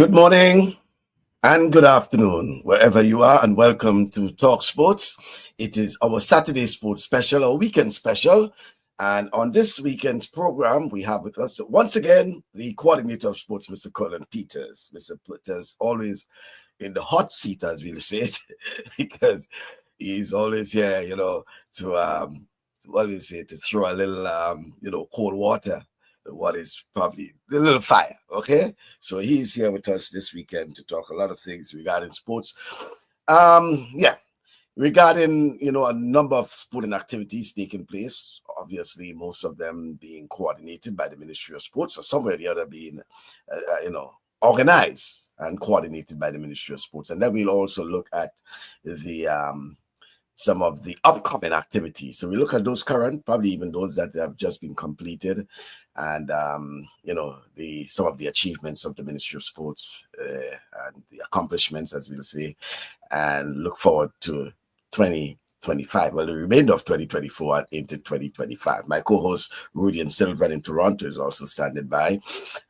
Good morning and good afternoon, wherever you are, and welcome to TalkSports. It is our Saturday Sports Special, our weekend special. And on this weekend's program, we have with us once again the Co-ordinator of Sports, Mr. Kerlon Peters. Mr. Peters always in the hot seat, as we'll say it, because he's always here, to throw a little, cold water. What is probably a little fire, okay? So he's here with us this weekend to talk a lot of things regarding sports. Regarding, a number of sporting activities taking place, obviously most of them being coordinated by the Ministry of Sports, or somewhere or the other being, organized and coordinated by the Ministry of Sports. And then we'll also look at some of the upcoming activities. So we look at those current, probably even those that have just been completed, and some of the achievements of the Ministry of Sports and the accomplishments, as we'll say, and look forward to 2025. Well, the remainder of 2024 and into 2025. My co-host Rudy and Sylvan in Toronto is also standing by,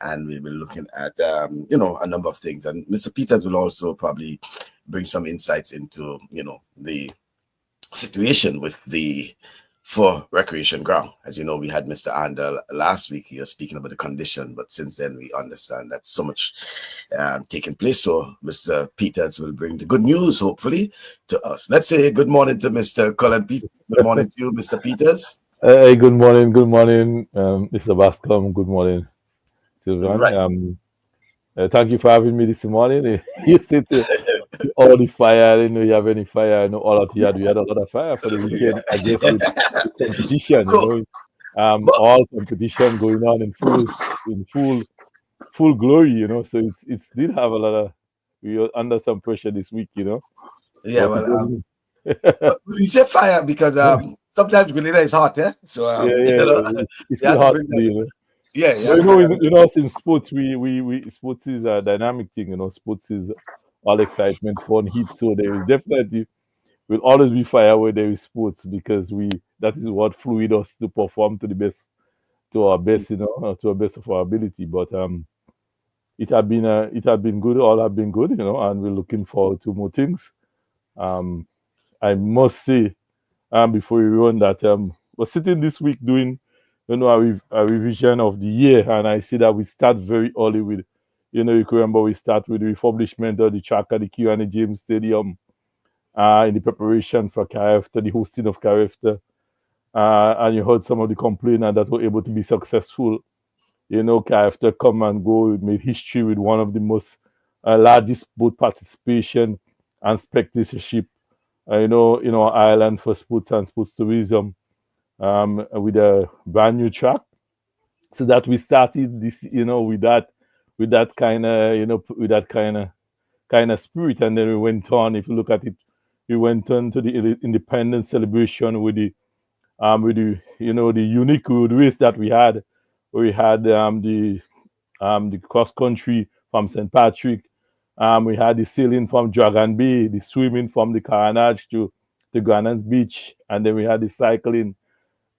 and we'll be looking at a number of things. And Mr. Peters will also probably bring some insights into the situation with the for recreation ground. As you know, we had Mr. Andel last week. He was speaking about the condition, but since then we understand that so much taking place. So Mr. Peters will bring the good news, hopefully, to us. Let's say good morning to Mr. Kerlon Peters. Good morning to you, Mr. Peters. Hey, good morning, Mr. Bascom. Good morning, Sylvan. Right. Thank you for having me this morning. You said all the fire. I didn't know you have any fire. I know all of you had. We had a lot of fire for the weekend. I guess with competition, all competition going on in full glory. So it did have a lot of. We were under some pressure this week. Yeah, well, we say fire because sometimes Grenada is hot, yeah. So it's still hot today. Yeah. Since sports, we sports is a dynamic thing. Sports is all excitement, fun, heat. So there is definitely will always be fire where there is sports because that is what fluid us to perform to our best, to our best of our ability. But it had been good. All have been good, and we're looking forward to more things. I must say, before we run that, we're sitting this week doing a revision of the year, and I see that we start very early with, you can remember we start with the refurbishment of the track at the Q&A James Stadium in the preparation for CAREFTA, the hosting of CAREFTA, and you heard some of the complainants that were able to be successful. CAREFTA come and go, it made history with one of the most largest boat participation and spectatorship, Ireland for sports and sports tourism. With a brand new track, so that we started this, with that kind of spirit, and then we went on. If you look at it, we went on to the independence celebration with the unique road race that we had. We had the cross country from St. Patrick. We had the sailing from Dragon Bay, the swimming from the Carnage to the Granada Beach, and then we had the cycling.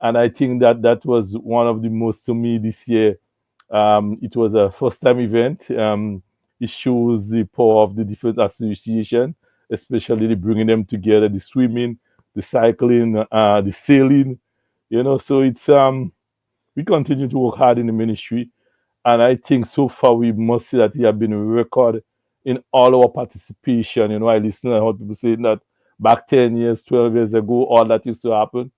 And I think that was one of the most, to me, this year. It was a first-time event. It shows the power of the different associations, especially the bringing them together, the swimming, the cycling, the sailing. So it's we continue to work hard in the ministry, and I think so far we must say that we have been a record in all our participation. I listen to how people say that back 10 years, 12 years ago, all that used to happen.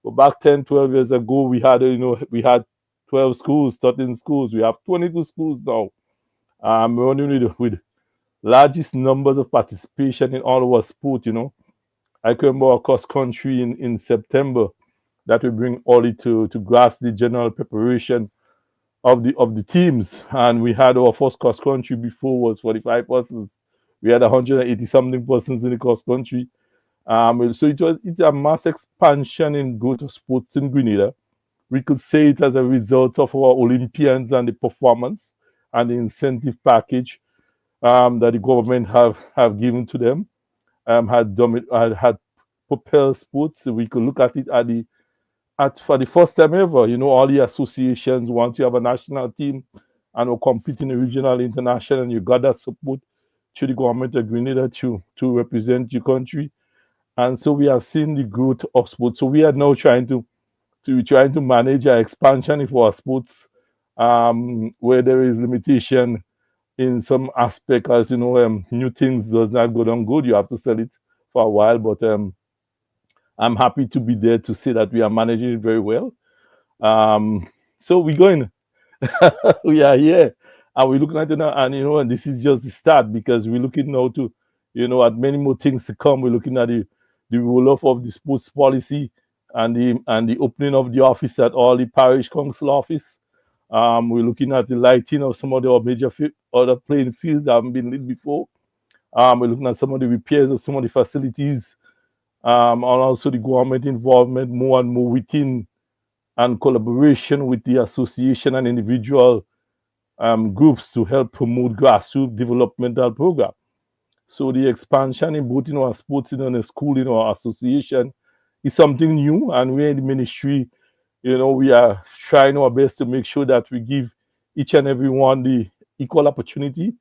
But back 10, 12 years ago, we had 12 schools, 13 schools. We have 22 schools now. We're running with largest numbers of participation in all our sport. I can remember our cross country in September that we bring only to grasp the general preparation of the teams. And we had our first cross country before was 45 persons. We had 180 something persons in the cross country. So it's a mass expansion in growth of sports in Grenada. We could say it as a result of our Olympians and the performance and the incentive package that the government have given to them, had propelled sports. So we could look at it for the first time ever. All the associations want to have a national team, and we're competing in regional, international, and you got that support to the government of Grenada to represent your country. And so we have seen the growth of sports. So we are now trying to manage our expansion for our sports, where there is limitation in some aspect, as you know, new things does not go down good. You have to sell it for a while, but I'm happy to be there to say that we are managing it very well. So we're going. We are here, and we're looking at it now, and and this is just the start, because we're looking now to, at many more things to come. We're looking at the roll-off of the sports policy and the opening of the office at all the parish council office. We're looking at the lighting of some of the major other playing fields that haven't been lit before. We're looking at some of the repairs of some of the facilities, and also the government involvement more and more within and collaboration with the association and individual groups to help promote grassroots developmental program. So the expansion in both our sports in our school, in our association, is something new, and we're in the ministry. We are trying our best to make sure that we give each and every one the equal opportunity.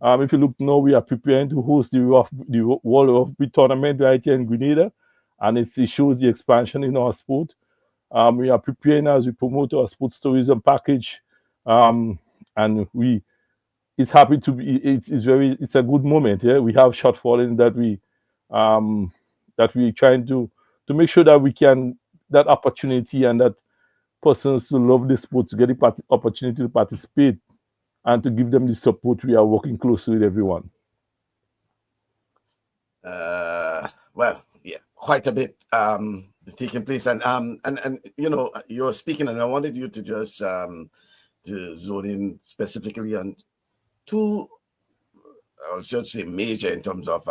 If you look now, we are preparing to host the World Rugby Tournament right here in Grenada, and it shows the expansion in our sport. We are preparing as we promote our sports tourism package, and it's happy to be. It's a good moment. Yeah, we have shortfall in that we trying to make sure that we can that opportunity and that persons who love the sport to get the opportunity to participate and to give them the support. We are working closely with everyone. Well, yeah, quite a bit taking place, and you're speaking, and I wanted you to just to zone in specifically on two, I should say, major in terms of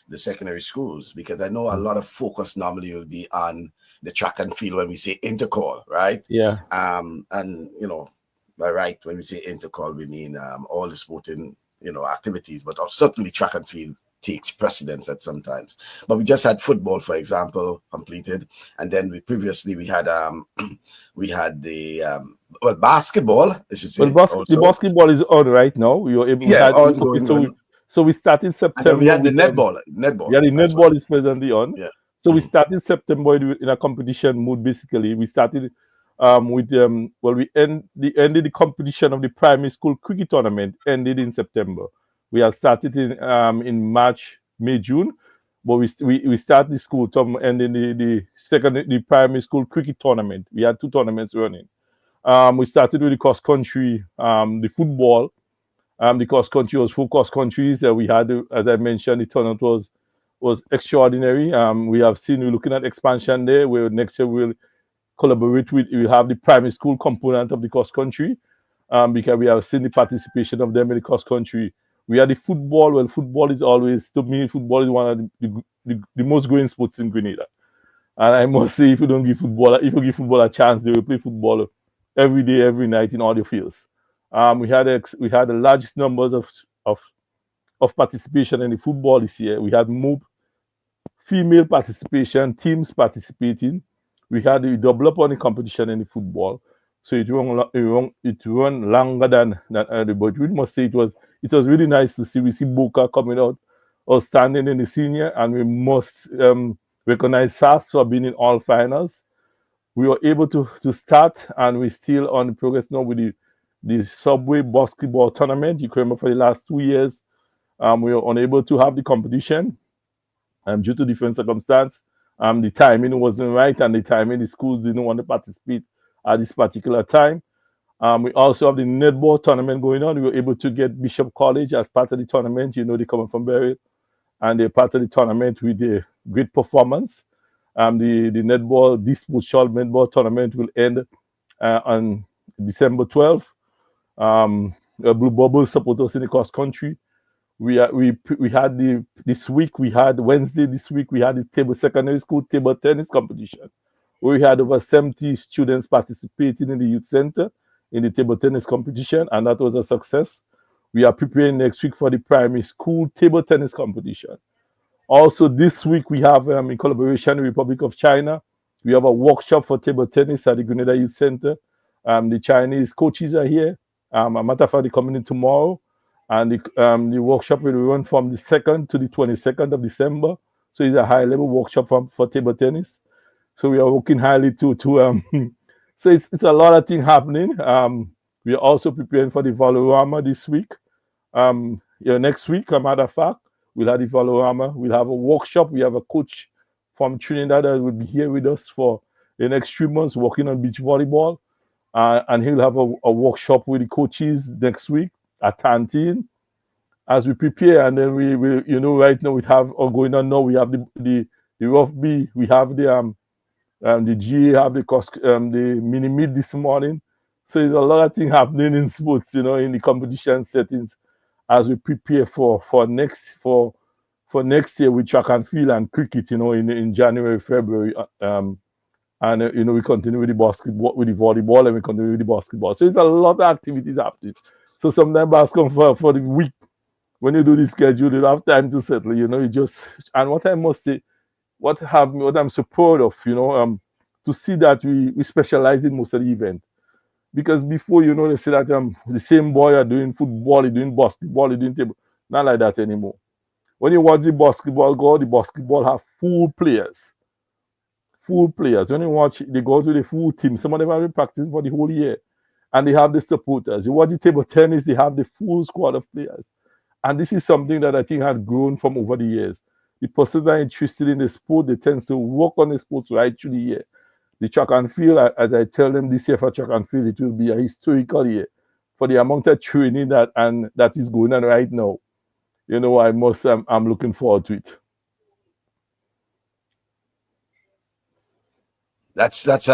the secondary schools, because I know a lot of focus normally will be on the track and field when we say intercall, right? Yeah. And by right, when we say intercall, we mean all the sporting activities, but certainly track and field takes precedence at sometimes. But we just had football, for example, completed, and then we had the basketball, I should say. Well, the basketball is on right now. We were able so we started September. And then we had the netball. Yeah, the netball is presently on. Yeah. So we started September in a competition mood. Basically, we started we ended the competition of the primary school cricket tournament ended in September. We had started in March, May, June, but we started the school term ending the primary school cricket tournament. We had 2 tournaments running. We started with the cross country, the football. The cross country was 4 cross countries. We had, as I mentioned, the tournament was extraordinary. We're looking at expansion there, where next year we'll have the primary school component of the cross country, because we have seen the participation of them in the cross country. We had the football. Well, football is always, to me, football is one of the most growing sports in Grenada. And I must say, if you give football a chance, they will play football every day, every night in all the fields. We had the largest numbers of participation in the football this year. We had more female participation, teams participating. We had the double up on the competition in the football, so it run longer than early. But we must say it was really nice to see. We see Boca coming out outstanding in the senior, and we must recognize SAS for being in all finals. We were able to start, and we're still on the progress now with the Subway basketball tournament. You can remember for the last 2 years, we were unable to have the competition due to different circumstances. The timing wasn't right, and the schools didn't want to participate at this particular time. We also have the netball tournament going on. We were able to get Bishop College as part of the tournament. They're coming from Berry, and they're part of the tournament with a great performance. The netball, this short netball tournament will end on December 12th. Blue Bubble support us in the cross country. We had this week. We had Wednesday this week. We had the secondary school table tennis competition. We had over 70 students participating in the youth center in the table tennis competition, and that was a success. We are preparing next week for the primary school table tennis competition. Also, this week we have, in collaboration with the Republic of China, we have a workshop for table tennis at the Grenada Youth Center. The Chinese coaches are here, A matter of fact, they're coming in tomorrow, and the workshop will run from the 2nd to the 22nd of December. So it's a high-level workshop for table tennis. So we are working highly to so it's a lot of things happening. We are also preparing for the Valorama this week. Next week, a matter of fact, we'll have the Valorama. We'll have a workshop. We have a coach from Trinidad that will be here with us for the next 3 months working on beach volleyball. And he'll have a workshop with the coaches next week at Tantin as we prepare. And then we will, right now we have going on now. We have the rough B. We have the GA have the mini meet this morning. So there's a lot of things happening in sports, in the competition settings as we prepare for next year with track and field and cricket, in January, February. And we continue with the basketball, with the volleyball, and we continue with the basketball. So it's a lot of activities happening. So sometimes basketball for the week, when you do the schedule, you have time to settle. You just, and what I must say, what I'm so proud of, to see that we specialize in most of the event. Because before, they say that the same boy are doing football, he's doing basketball, he's doing table. Not like that anymore. When you watch the basketball have full players. When you watch, they go to the full team. Some of them have been practicing for the whole year. And they have the supporters. You watch the table tennis, they have the full squad of players. And this is something that I think had grown from over the years. The persons that are interested in the sport, they tend to work on the sports right through the year. The track and field, as I tell them this year for track and field, it will be a historical year for the amount of training that is going on right now. I'm looking forward to it. That's quite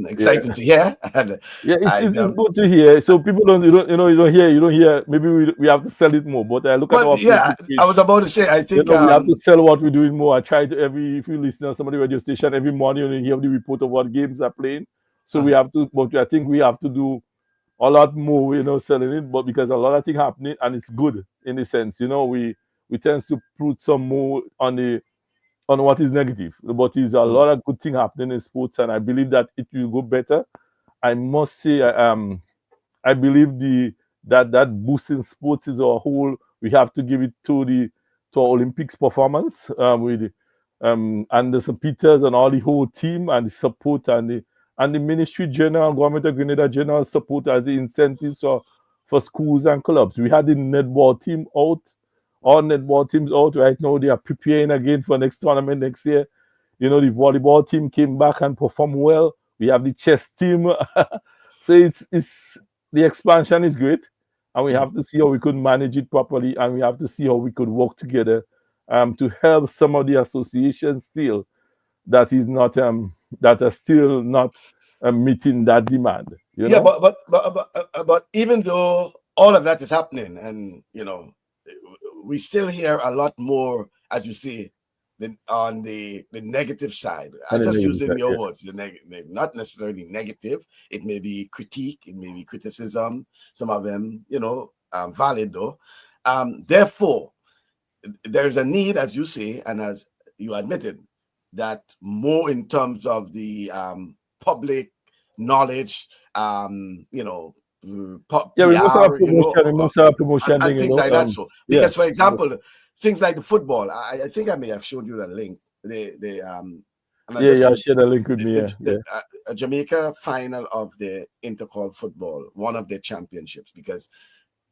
exciting to hear. And it's good to hear. So people don't hear. Maybe we have to sell it more. But I look at our I was about to say, I think we have to sell what we're doing more. I try to if you listen to somebody radio station every morning, you hear the report of what games are playing. So we have to, but I think we have to do a lot more, selling it. But because a lot of things happening, and it's good in a sense, we tend to put some more on what is negative, but there's a lot of good things happening in sports, and I believe that it will go better. I must say, I believe that boost in sports is a whole. We have to give it to our Olympics performance with Anderson Peters and all the whole team and the support and the Ministry General, Government of Grenada General support as the incentives for schools and clubs. We had the netball team out. All netball teams out right now. They are preparing again for next tournament next year. The volleyball team came back and performed well. We have the chess team. So it's the expansion is great, and we have to see how we could manage it properly, and we have to see how we could work together to help some of the associations still that are still not meeting that demand. Yeah, but even though all of that is happening, and we still hear a lot more, as you say, on the negative side. I just using your words, not necessarily negative. It may be critique, it may be criticism. Some of them, valid though. Therefore, there's a need, as you say, and as you admitted, that more in terms of the public knowledge, we must have promotion, and things like that. So, because for example, things like the football, I think I may have showed you the link. Share the link with me. A Jamaica final of the intercall football, one of their championships, because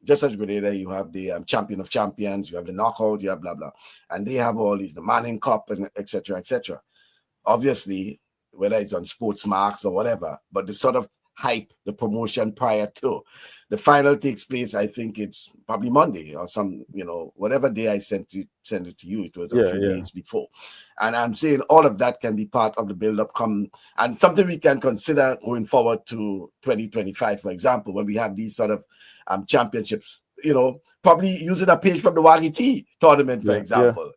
just as Grenada, you have the champion of champions, you have the knockout, you have blah blah, and they have all these, the Manning Cup and etc. etc. Obviously, whether it's on Sports Marks or whatever, but the sort of hype, the promotion prior to the final takes place. I think it's probably Monday or some, whatever day I send it to you. It was a few days before, and I'm saying all of that can be part of the build-up, and something we can consider going forward to 2025, for example, when we have these sort of championships. Probably using a page from the Wagiti tournament, for example.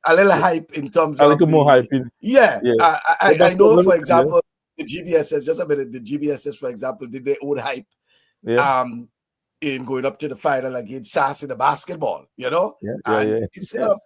A little hype in terms of more hype. I know, for example. The GBSS, just a minute. The GBSS, for example, did their own hype in going up to the final against SAS in the basketball, Instead of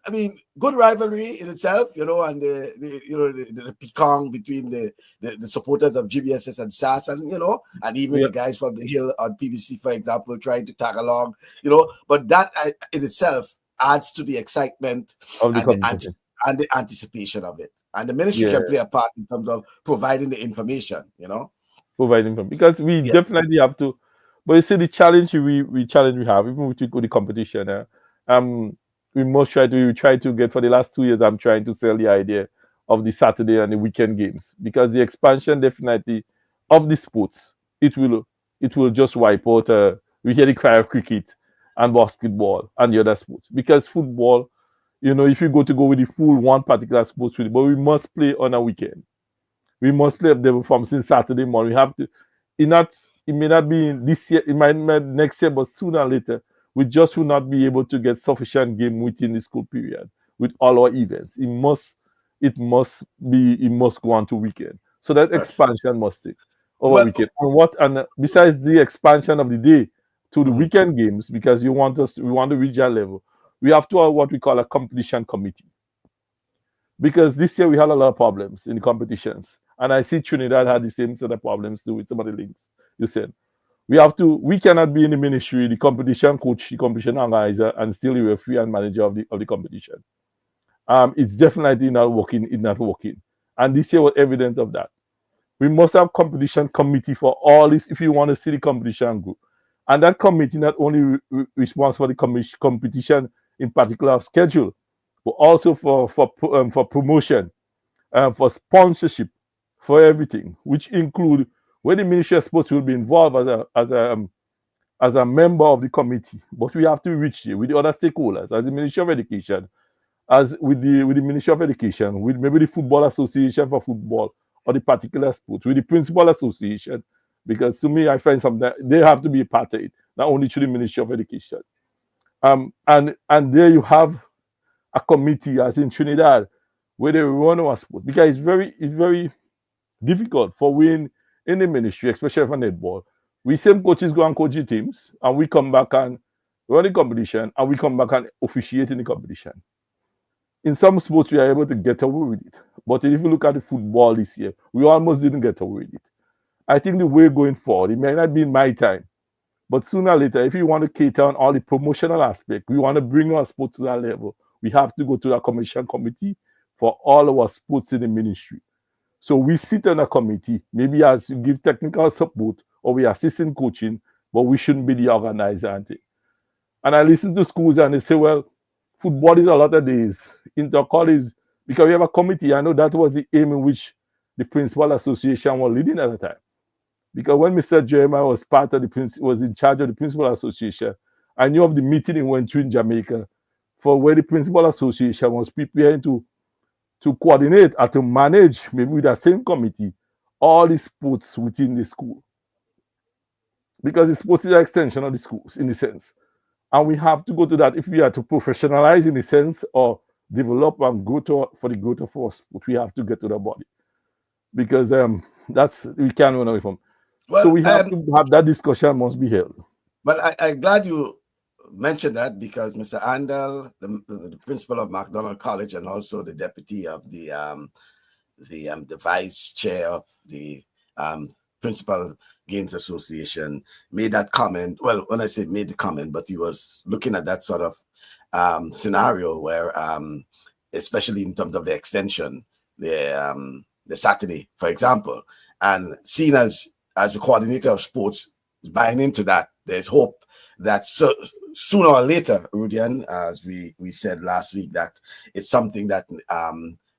I mean, good rivalry in itself, you know, and the picong between the supporters of GBSS and SAS, and you know, and even Yeah, the guys from the Hill on PVC, for example, trying to tag along, you know. But that in itself adds to the excitement of the and competition. and the anticipation of it. And the ministry Yeah, can play a part in terms of providing the information, you know. providing from, because we Yeah. definitely have to. But you see, the challenge we challenge we have, even with the competition, um, we must try to get, for the last 2 years. I'm trying to sell the idea of the Saturday and the weekend games, because the expansion definitely of the sports, it will just wipe out. We hear the cry of cricket and basketball and the other sports, because football, if you go with the full one particular sports, but we must play on a weekend. We must play them from since Saturday morning. We have to. It may not be in this year. It might be next year, but sooner or later, we just will not be able to get sufficient game within the school period with all our events. It must go on to weekend. So that Right. expansion must take over Well, weekend. And besides the expansion of the day to the mhm. weekend games, because we want to reach that level, we have to have what we call a competition committee, because this year we had a lot of problems in the competitions. And I see Trinidad had the same sort of problems too with some of the links you said. We cannot be in the ministry, the competition coach, the competition organizer, and still the referee and manager of the competition. It's definitely not working, it's not working. And this year was evidence of that. We must have competition committee for all this if you want to see the competition go. And that committee not only responds for the competition in particular of schedule, but also for promotion, for sponsorship, for everything, which include where the Ministry of Sports will be involved as a member of the committee. But we have to reach there with the other stakeholders, as the Ministry of Education, as with the Ministry of Education, with maybe the Football Association for football or the particular sport, with the Principal Association, because to me I find something they have to be a part of it, not only through the Ministry of Education. And there you have a committee as in Trinidad where they run our sport, because it's very difficult for we in the ministry, especially for netball. We same coaches go and coach the teams, and we come back and run the competition, and we come back and officiate in the competition. In some sports, we are able to get away with it, but if you look at the football this year, we almost didn't get away with it. I think the way going forward, it may not be in my time, but sooner or later, if you want to cater on all the promotional aspect, we want to bring our sports to that level, we have to go to the commission committee for all our sports in the ministry. So we sit on a committee, maybe as you give technical support or we assist in coaching, but we shouldn't be the organizer. And I listen to schools and they say, well, football is a lot of days. Inter-college, because we have a committee. I know that was the aim in which the Principal Association was leading at the time. Because when Mr. Jeremiah was was in charge of the Principal Association, I knew of the meeting he went to in Jamaica for where the Principal Association was preparing to coordinate and to manage, maybe with the same committee, all the sports within the school. Because the sports is an extension of the schools in a sense. And we have to go to that if we are to professionalize in a sense or develop and go to for the growth of our sport, we have to get to the body. Because that's we can't run away from. So well, we have to have that discussion must be held. I'm glad you mentioned that, because Mr. Andel, the principal of McDonald College and also the deputy of the vice chair of the Principal Games Association, made that comment. Well, when I say made the comment, but he was looking at that sort of scenario where, especially in terms of the extension, the Saturday, for example, and seen as a coordinator of sports is buying into that. There's hope that sooner or later, Rudian, as we said last week, that it's something that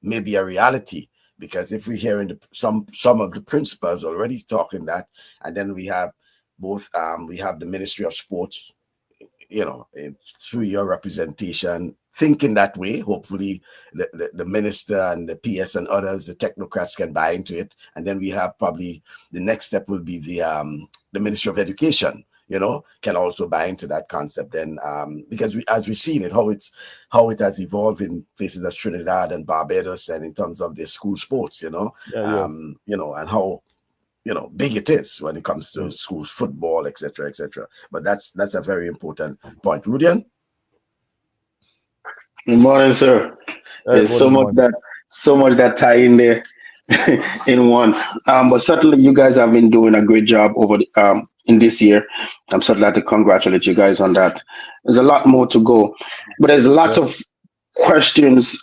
may be a reality. Because if we're hearing some of the principals already talking that, and then we have both we have the Ministry of Sports, through your representation, thinking that way. Hopefully, the minister and the PS and others, the technocrats, can buy into it, and then we have probably the next step will be the Ministry of Education. Can also buy into that concept. Then, because as we've seen it, how it has evolved in places as Trinidad and Barbados, and in terms of their school sports, Yeah. And how big it is when it comes to schools football, etc. But that's a very important point. Rudian? Good morning, sir. There's Morning, morning. so much that tie in there in one. But certainly, you guys have been doing a great job over in this year. I'm so glad to congratulate you guys on that. There's a lot more to go, but there's lots Yeah, of questions.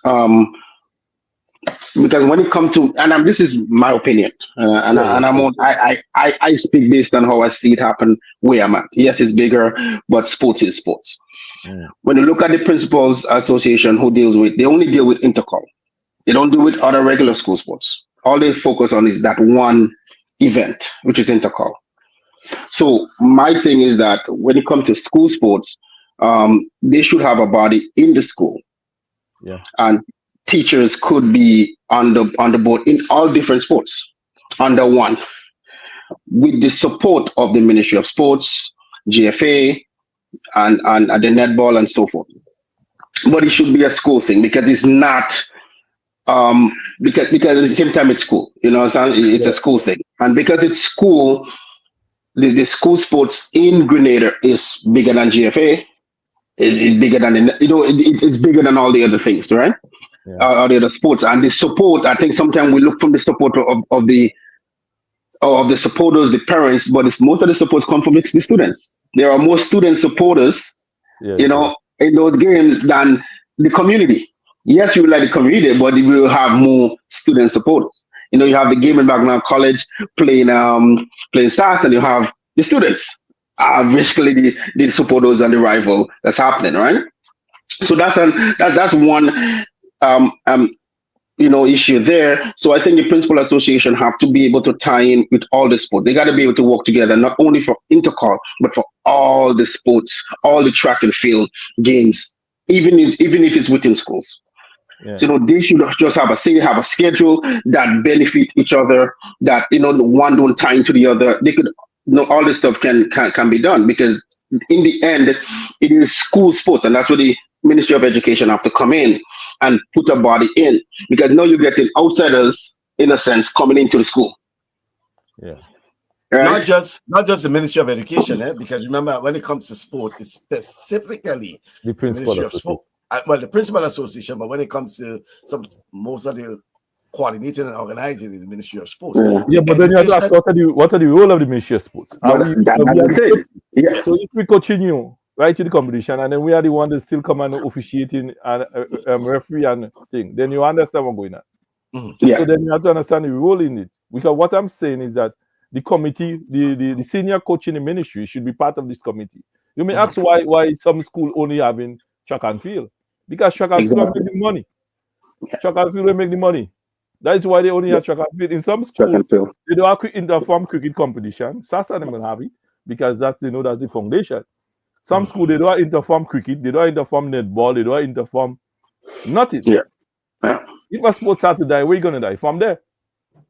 Because when it comes to, and this is my opinion, yeah, yeah. and I'm Sure. on, I speak based on how I see it happen where I'm at. Yes, it's bigger, but sports is sports. Mm, When you look at the principals association who deals with, they only deal with intercol. They don't do with other regular school sports. All they focus on is that one event, which is intercol. So my thing is that when it comes to school sports, they should have a body in the school, yeah, and teachers could be on the board in all different sports under one, with the support of the Ministry of Sports, GFA, and the netball and so forth. But it should be a school thing because it's not because at the same time it's school, it's a yeah, school thing, and because it's school, the school sports in Grenada is bigger than GFA, is bigger than it's bigger than all the other things, right? yeah. All the other sports, and the support. I think sometimes we look from the support of the supporters, the parents, but it's most of the supports come from the students. There are more student supporters, Yes, yes. in those games than the community. Yes, you like the community, but you will have more student supporters. You have the game in Background College playing stars, and you have the students. Basically the supporters and the rival that's happening, right? So that's one um, um, issue there. So I think the principal association have to be able to tie in with all the sport. They got to be able to work together, not only for intercall, but for all the sports, all the track and field games, even if it's within schools. Yeah, They should just have a schedule that benefit each other, that the one don't tie into the other. They could, all this stuff can be done, because in the end it is school sports, and that's where the Ministry of Education have to come in and put a body in, because now you're getting outsiders, in a sense, coming into the school, yeah. right? Not just the Ministry of Education, because remember, when it comes to sport, it's specifically The the principal Ministry of association. Sport. Well, the principal association, but when it comes to most of the coordinating and organizing is the Ministry of Sports. Yeah, Yeah, The but then you have to ask education, what are the role of the Ministry of Sports? but We are that's the the coach. thing. Yeah, So if we continue right to the competition, and then we are the one that still come and officiating and referee and thing, then you understand what's going on. Mhm. So yeah, then you have to understand the role in it. Because what I'm saying is that the committee, the senior coach in the ministry should be part of this committee. You may ask why some school only having track and field. Because track and field will exactly. make the money. Track and field will make the money. That is why they only Yeah, have track and field. In some track school, and field. they don't have interform cricket competition. SASA them will have it because that's that's the foundation. Some school they don't have interform cricket, they don't have interform netball, they don't have interform nothing. Yeah, yeah, If a sport start to die, where you gonna die? From there.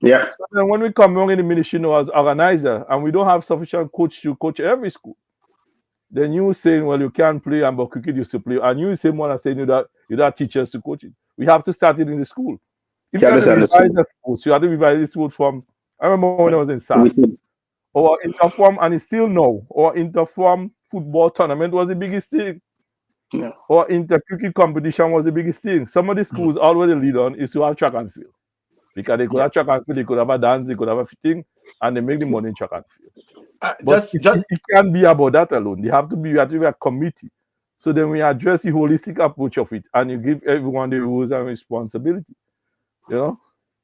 yeah. So then when we come along in the ministry as organizer and we don't have sufficient coach to coach every school, then you saying, well, you can't play and but cricket used to play, and you say more saying you don't have teachers to coach it. We have to start it in the school. If You you have to understand the revise school? the sports, you have to revise the sport from I remember when I was in SAS. Within. Or interform, and it's still now, or interform football tournament was the biggest thing. Yeah, Or inter cricket competition was the biggest thing. Some of the schools already lead on is to have track and field. Because they could Yeah. have track and field, they could have a dance, they could have a thing, and they make the money in track and field. But Just it can't be about that alone. They have to be a committee. So then we address the holistic approach of it, and you give everyone the rules and responsibility. You know?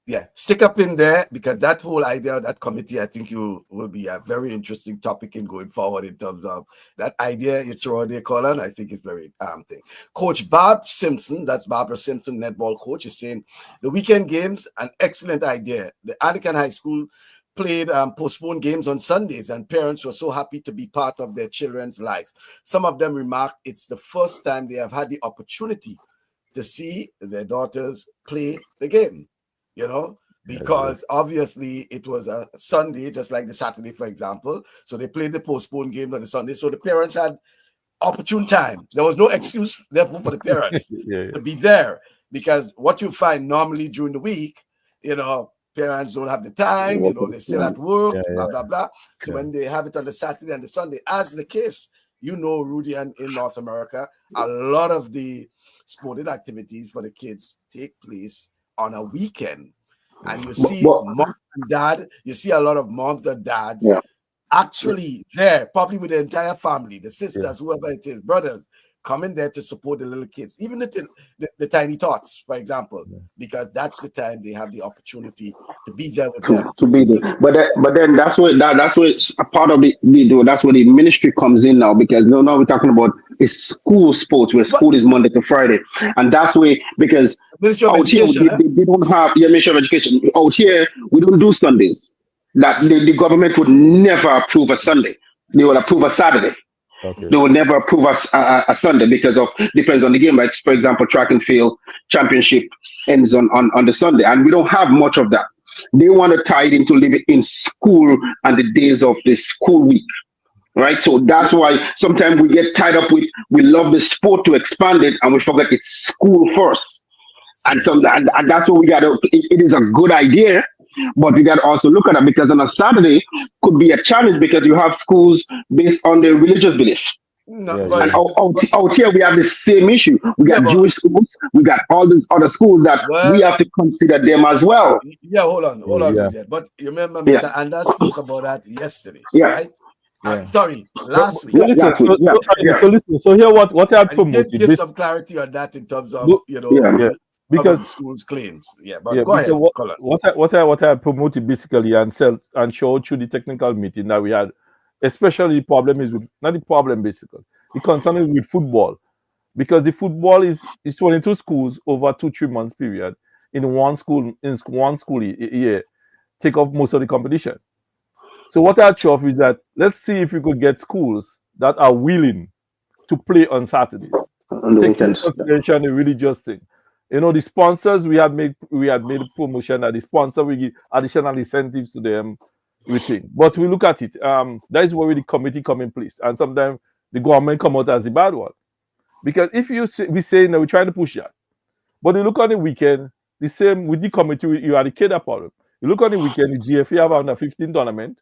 yeah, stick up in there, because that whole idea of that committee, I think you will be a very interesting topic in going forward in terms of that idea you throw there, Colin. I think it's very thing. Coach Bob Simpson, that's Barbara Simpson, netball coach, is saying the weekend games, an excellent idea. The Anglican High School played postponed games on Sundays, and parents were so happy to be part of their children's life. Some of them remarked it's the first time they have had the opportunity to see their daughters play the game, because obviously it was a Sunday, just like the Saturday, for example. So they played the postponed game on the Sunday. So the parents had opportune time. There was no excuse, therefore, for the parents Yeah. to be there, because what you find normally during the week, parents don't have the time, they're still at work, blah, blah, blah. So when they have it on the Saturday and the Sunday, as the case, Rudy, and in North America, a lot of the sporting activities for the kids take place on a weekend, and you see mom and dad, you see a lot of moms and dads actually there, probably with the entire family, the sisters, whoever it is, brothers, coming there to support the little kids, even the tiny tots, for example, because that's the time they have the opportunity to be there with them. To be there. But then that's where a part of that's where the ministry comes in now, because now we're talking about is school sports, where school is Monday to Friday, and that's where, because Ministry of out here they don't have Ministry of Education. Out here we don't do Sundays. That the government would never approve a Sunday. They will approve a Saturday. They will never approve a Sunday because of depends on the game. Like, for example, track and field championship ends on the Sunday, and we don't have much of that. They want to tie it into living in school and the days of the school week, right? So that's why sometimes we get tied up with, we love the sport to expand it, and we forget it's school first. And so and that's what we got to, it is a good idea, but we got to also look at it, because on a Saturday could be a challenge, because you have schools based on their religious belief. And out here we have the same issue. We got Jewish schools, we got all these other schools that we have to consider them as well. Yeah, hold on. But you remember Mr. Anders spoke about that yesterday, right? Sorry, last week. So here what I promoted. Give some clarity on that in terms of because the school's claims. But go ahead. What I promoted basically and showed through the technical meeting that we had, especially the problem is with, not the problem basically, the concern is with football, because the football is 22 schools over 2-3 months period in one school year take off most of the competition. So what I thought is that let's see if we could get schools that are willing to play on Saturdays. Take into consideration the religious thing. You know, the sponsors, we had made a promotion that the sponsor will give additional incentives to them, everything. But we look at it, that is where the committee come in place. And sometimes the government come out as the bad one. Because if we say we're trying to push that. But you look on the weekend, the same with the committee, you eradicate that problem. You look on the weekend, the GFA have under 15 tournament,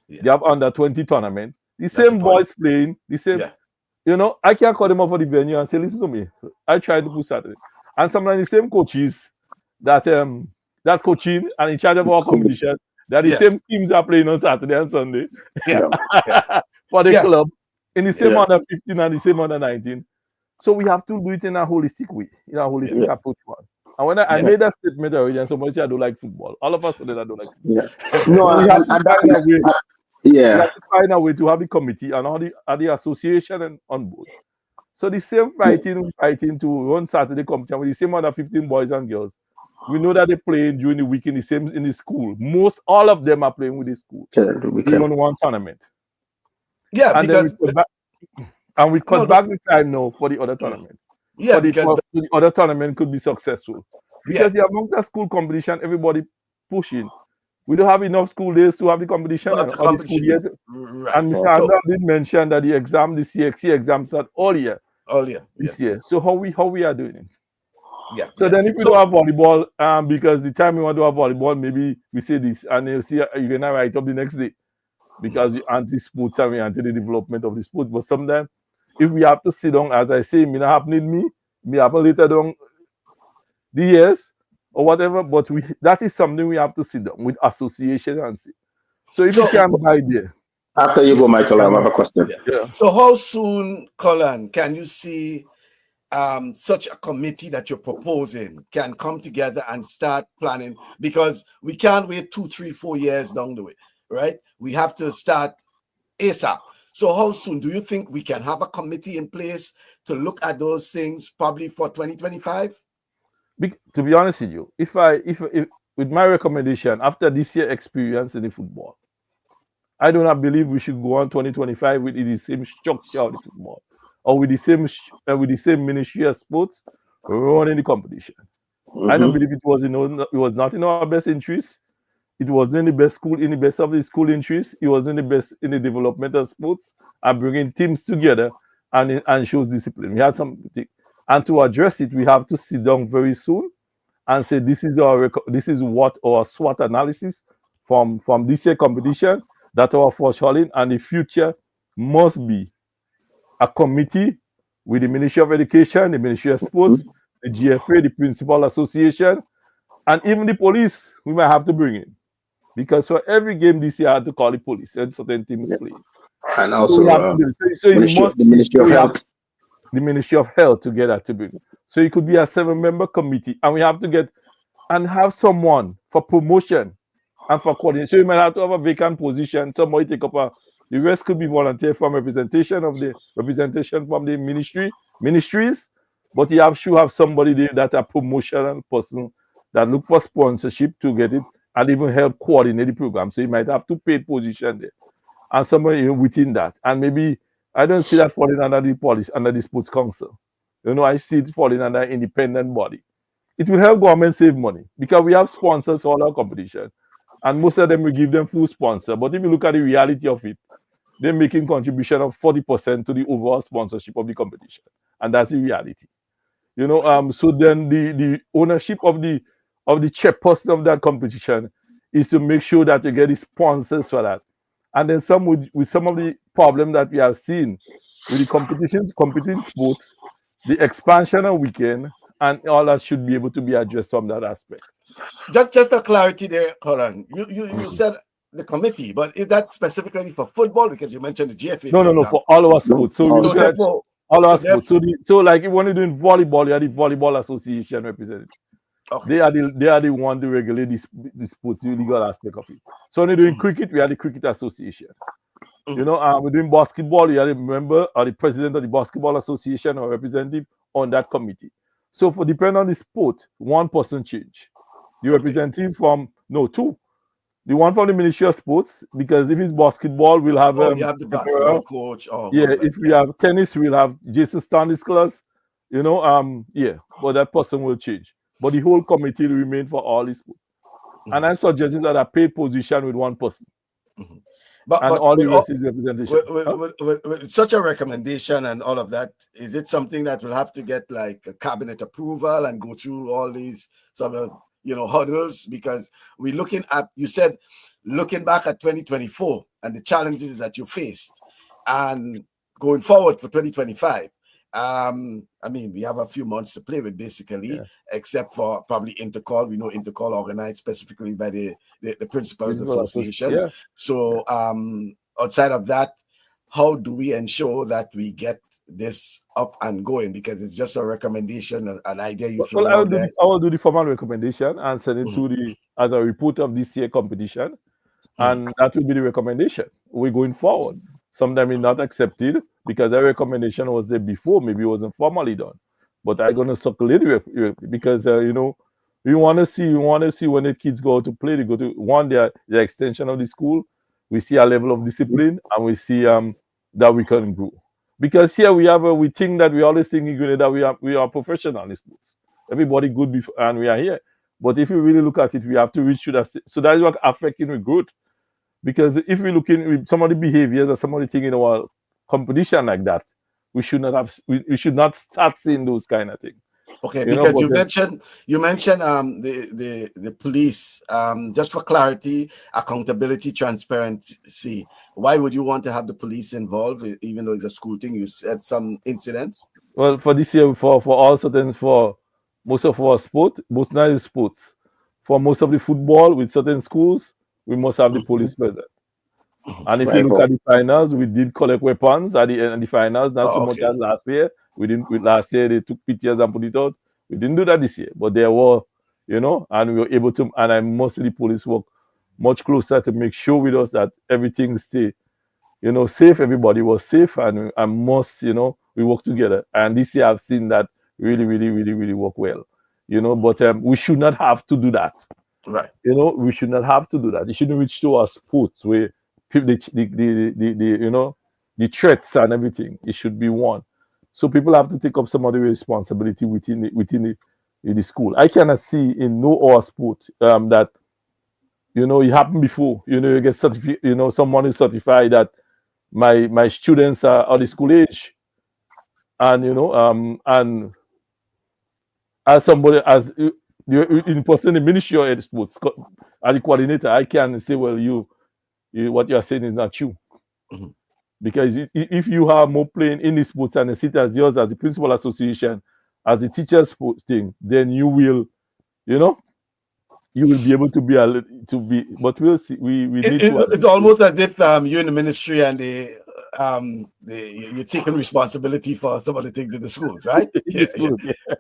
they have under 20 tournament. The same boys playing, the same, you know, I can't call them up for the venue and say, listen to me, I tried to push Saturday. And sometimes the same coaches that coaching and in charge of our competition, that the same teams are playing on Saturday and Sunday for the club in the same under 15 and the same under 19. So we have to do it in a holistic way, in a holistic approach one. And when I made that statement already, and somebody said I don't like football, all of us said that I don't like football. We have to find a way to have the committee and all the association and on board. So the same fighting to run Saturday competition with the same under 15 boys and girls. We know that they play during the week in the school. All of them are playing with the school. We only one tournament. Yeah, and because we cut back the time now for the other tournament. Yeah, because the other tournament could be successful. Because the among the school competition, everybody pushing. We don't have enough school days to have the competition and all the school years. And Mr. Andrew did mention that the CXC exams start earlier. This year. So how we are doing it? Yeah. So then if we don't have volleyball, because the time we want to have volleyball, maybe we say this and you'll see you're gonna write up the next day. Because you anti-sports and we anti the development of the sport. But sometimes if we have to sit down, as I say, may not happen may happen later down the years or whatever, but that is something we have to sit down with association and see. So if you can buy there. After you go, Michael, I have a question. So how soon, Kerlon, can you see such a committee that you're proposing can come together and start planning? Because we can't wait 2, 3, 4 years down the way, right? We have to start ASAP. So how soon do you think we can have a committee in place to look at those things, probably for 2025? To be honest with you, if with my recommendation after this year experience in the football, I do not believe we should go on 2025 with the same structure of the football or with the same Ministry of Sports running the competition. I don't believe it was not in our best interest. It was in the best of the school interest. It was in the best in the development of sports and bringing teams together and shows discipline. We had something, and to address it, we have to sit down very soon and say this is what our SWOT analysis from this year competition that our foreshadowing and the future must be a committee with the Ministry of Education, the Ministry of Sports, the GFA, the Principal Association, and even the police. We might have to bring in, because for every game this year, I had to call the police and certain teams play. And So also we have to do it. So you must the Ministry of Health. The Ministry of Health to get that to be. So it could be a 7-member committee, and we have to get and have someone for promotion and for coordination. So you might have to have a vacant position. Somebody take up the rest could be volunteer from representation from the ministries, but you should have somebody there that a promotional person that look for sponsorship to get it and even help coordinate the program. So you might have to paid position there and somebody within that. And maybe I don't see that falling under the policy, under the sports council. I see it falling under an independent body. It will help government save money because we have sponsors for all our competition. And most of them will give them full sponsor. But if you look at the reality of it, they're making contribution of 40% to the overall sponsorship of the competition. And that's the reality. So then the ownership of the chairperson of that competition is to make sure that you get the sponsors for that. And then with some of the problems that we have seen with the competing sports, the expansion of weekend, and all that should be able to be addressed from that aspect. Just a clarity there, Kerlon. You said the committee, but is that specifically for football? Because you mentioned the GFA. No, for all our sports. So all our sports. So like if when you're doing volleyball, you have the volleyball association representative. Okay. They are the one to regulate the sports, the legal aspect of it. So when you're doing cricket, we have the cricket association. We're doing basketball, you have the member or the president of the basketball association or representative on that committee. So for depending on the sport, one person change. The representative two. The one from the Ministry of Sports, because if it's basketball, we'll have you have the basketball coach. If we have tennis, we'll have Jason Stanislas. But that person will change. But the whole committee will remain for all the sports. And I'm suggesting that a paid position with one person. But all the rest is representation. With such a recommendation and all of that, is it something that will have to get like a cabinet approval and go through all these sort of hurdles? Because we're looking back at 2024 and the challenges that you faced, and going forward for 2025. We have a few months to play with, basically, except for probably Intercall. We know Intercall organized specifically by the Principals Association. Yeah. So outside of that, how do we ensure that we get this up and going? Because it's just a recommendation, an idea you throw out there. I will do the formal recommendation and send it to as a report of this year competition, and that will be the recommendation. We're going forward. Sometimes it's not accepted because that recommendation was there before. Maybe it wasn't formally done, but I'm gonna circulate it because we want to see when the kids go out to play, they go to the extension of the school. We see a level of discipline, and we see that we can grow. Because here we think that we always think in Grenada we are professional in sports. Everybody good before, and we are here. But if you really look at it, we have to reach to that. So that is what affecting with growth. Because if we look in some of the behaviors or some of the things in our competition like that, we should not start seeing those kind of things. Okay, because you mentioned the police. Just for clarity, accountability, transparency. Why would you want to have the police involved, even though it's a school thing? You said some incidents. Well, for this year, for all certain, for most of our sports, for most of the football with certain schools, we must have the police present. And if you look at the finals, we did collect weapons at the end of the finals. Not so much as last year. Last year they took pictures and put it out. We didn't do that this year, but there were, and we were able to. And most of the police work much closer to make sure with us that everything stay, safe. Everybody was safe, and we work together. And this year I've seen that really, really, really, really work well. But we should not have to do that. Right. We should not have to do that. It shouldn't reach to our sports where the threats and everything. It should be one. So people have to take up some of the responsibility within the school. I cannot see in no other sport that it happened before. You get certificate. Someone is certified that my students are the school age, and and as somebody in person in the Ministry of Sports as the coordinator, I can say, well, what you are saying is not true. Because if you have more playing in the sports and the city as yours, as the principal association, as the teachers sports thing, then you will, you know, you will be able to be but we'll see. We need to. It's almost as if you're in the ministry and you're taking responsibility for some of the things in the schools, right?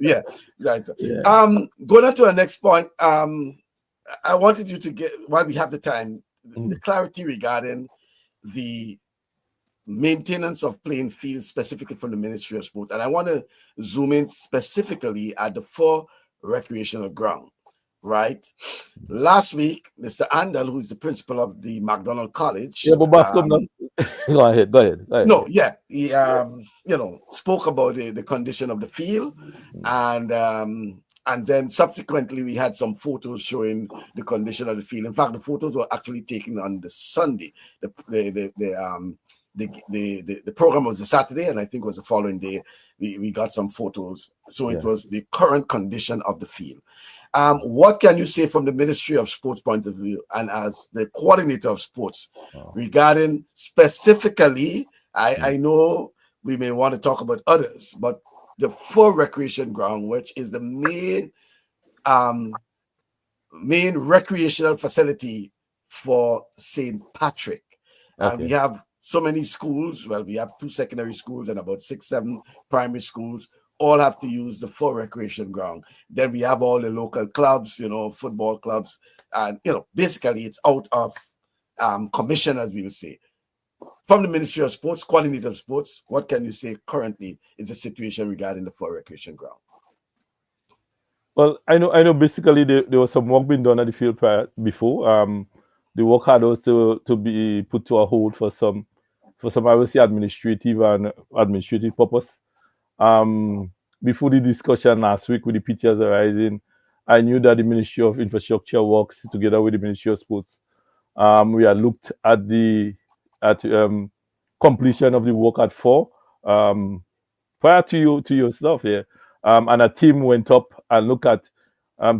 Yeah. Right. Yeah. Going on to our next point, I wanted you to get, while we have the time, the clarity regarding the maintenance of playing fields specifically from the Ministry of Sports. And I want to zoom in specifically at the 4 recreational ground, right? Last week, Mr. Andal, who is the principal of the McDonald College. Yeah, but go ahead. No, yeah. He spoke about the condition of the field, and then subsequently we had some photos showing the condition of the field. In fact, the photos were actually taken on the Sunday. The program was a Saturday, and I think it was the following day we got some photos. So it was the current condition of the field. What can you say from the Ministry of Sports point of view and as the coordinator of sports regarding specifically, I know we may want to talk about others, but the 4 recreation ground, which is the main recreational facility for St. Patrick. And we have so many schools. Well, we have 2 secondary schools and about 6-7 primary schools. All have to use the 4 recreation ground. Then we have all the local clubs, football clubs, and basically it's out of commission, as we will say. From the Ministry of Sports, coordinator of sports, what can you say currently is the situation regarding the 4 recreation ground? Well, I know. Basically, there was some work being done at the field before. The work had also to be put to a hold for some, I would say, administrative purpose. Before the discussion last week with the PTS arising, I knew that the Ministry of Infrastructure works together with the Ministry of Sports. We had looked at the completion of the work at 4 prior to your stuff here, and a team went up and looked at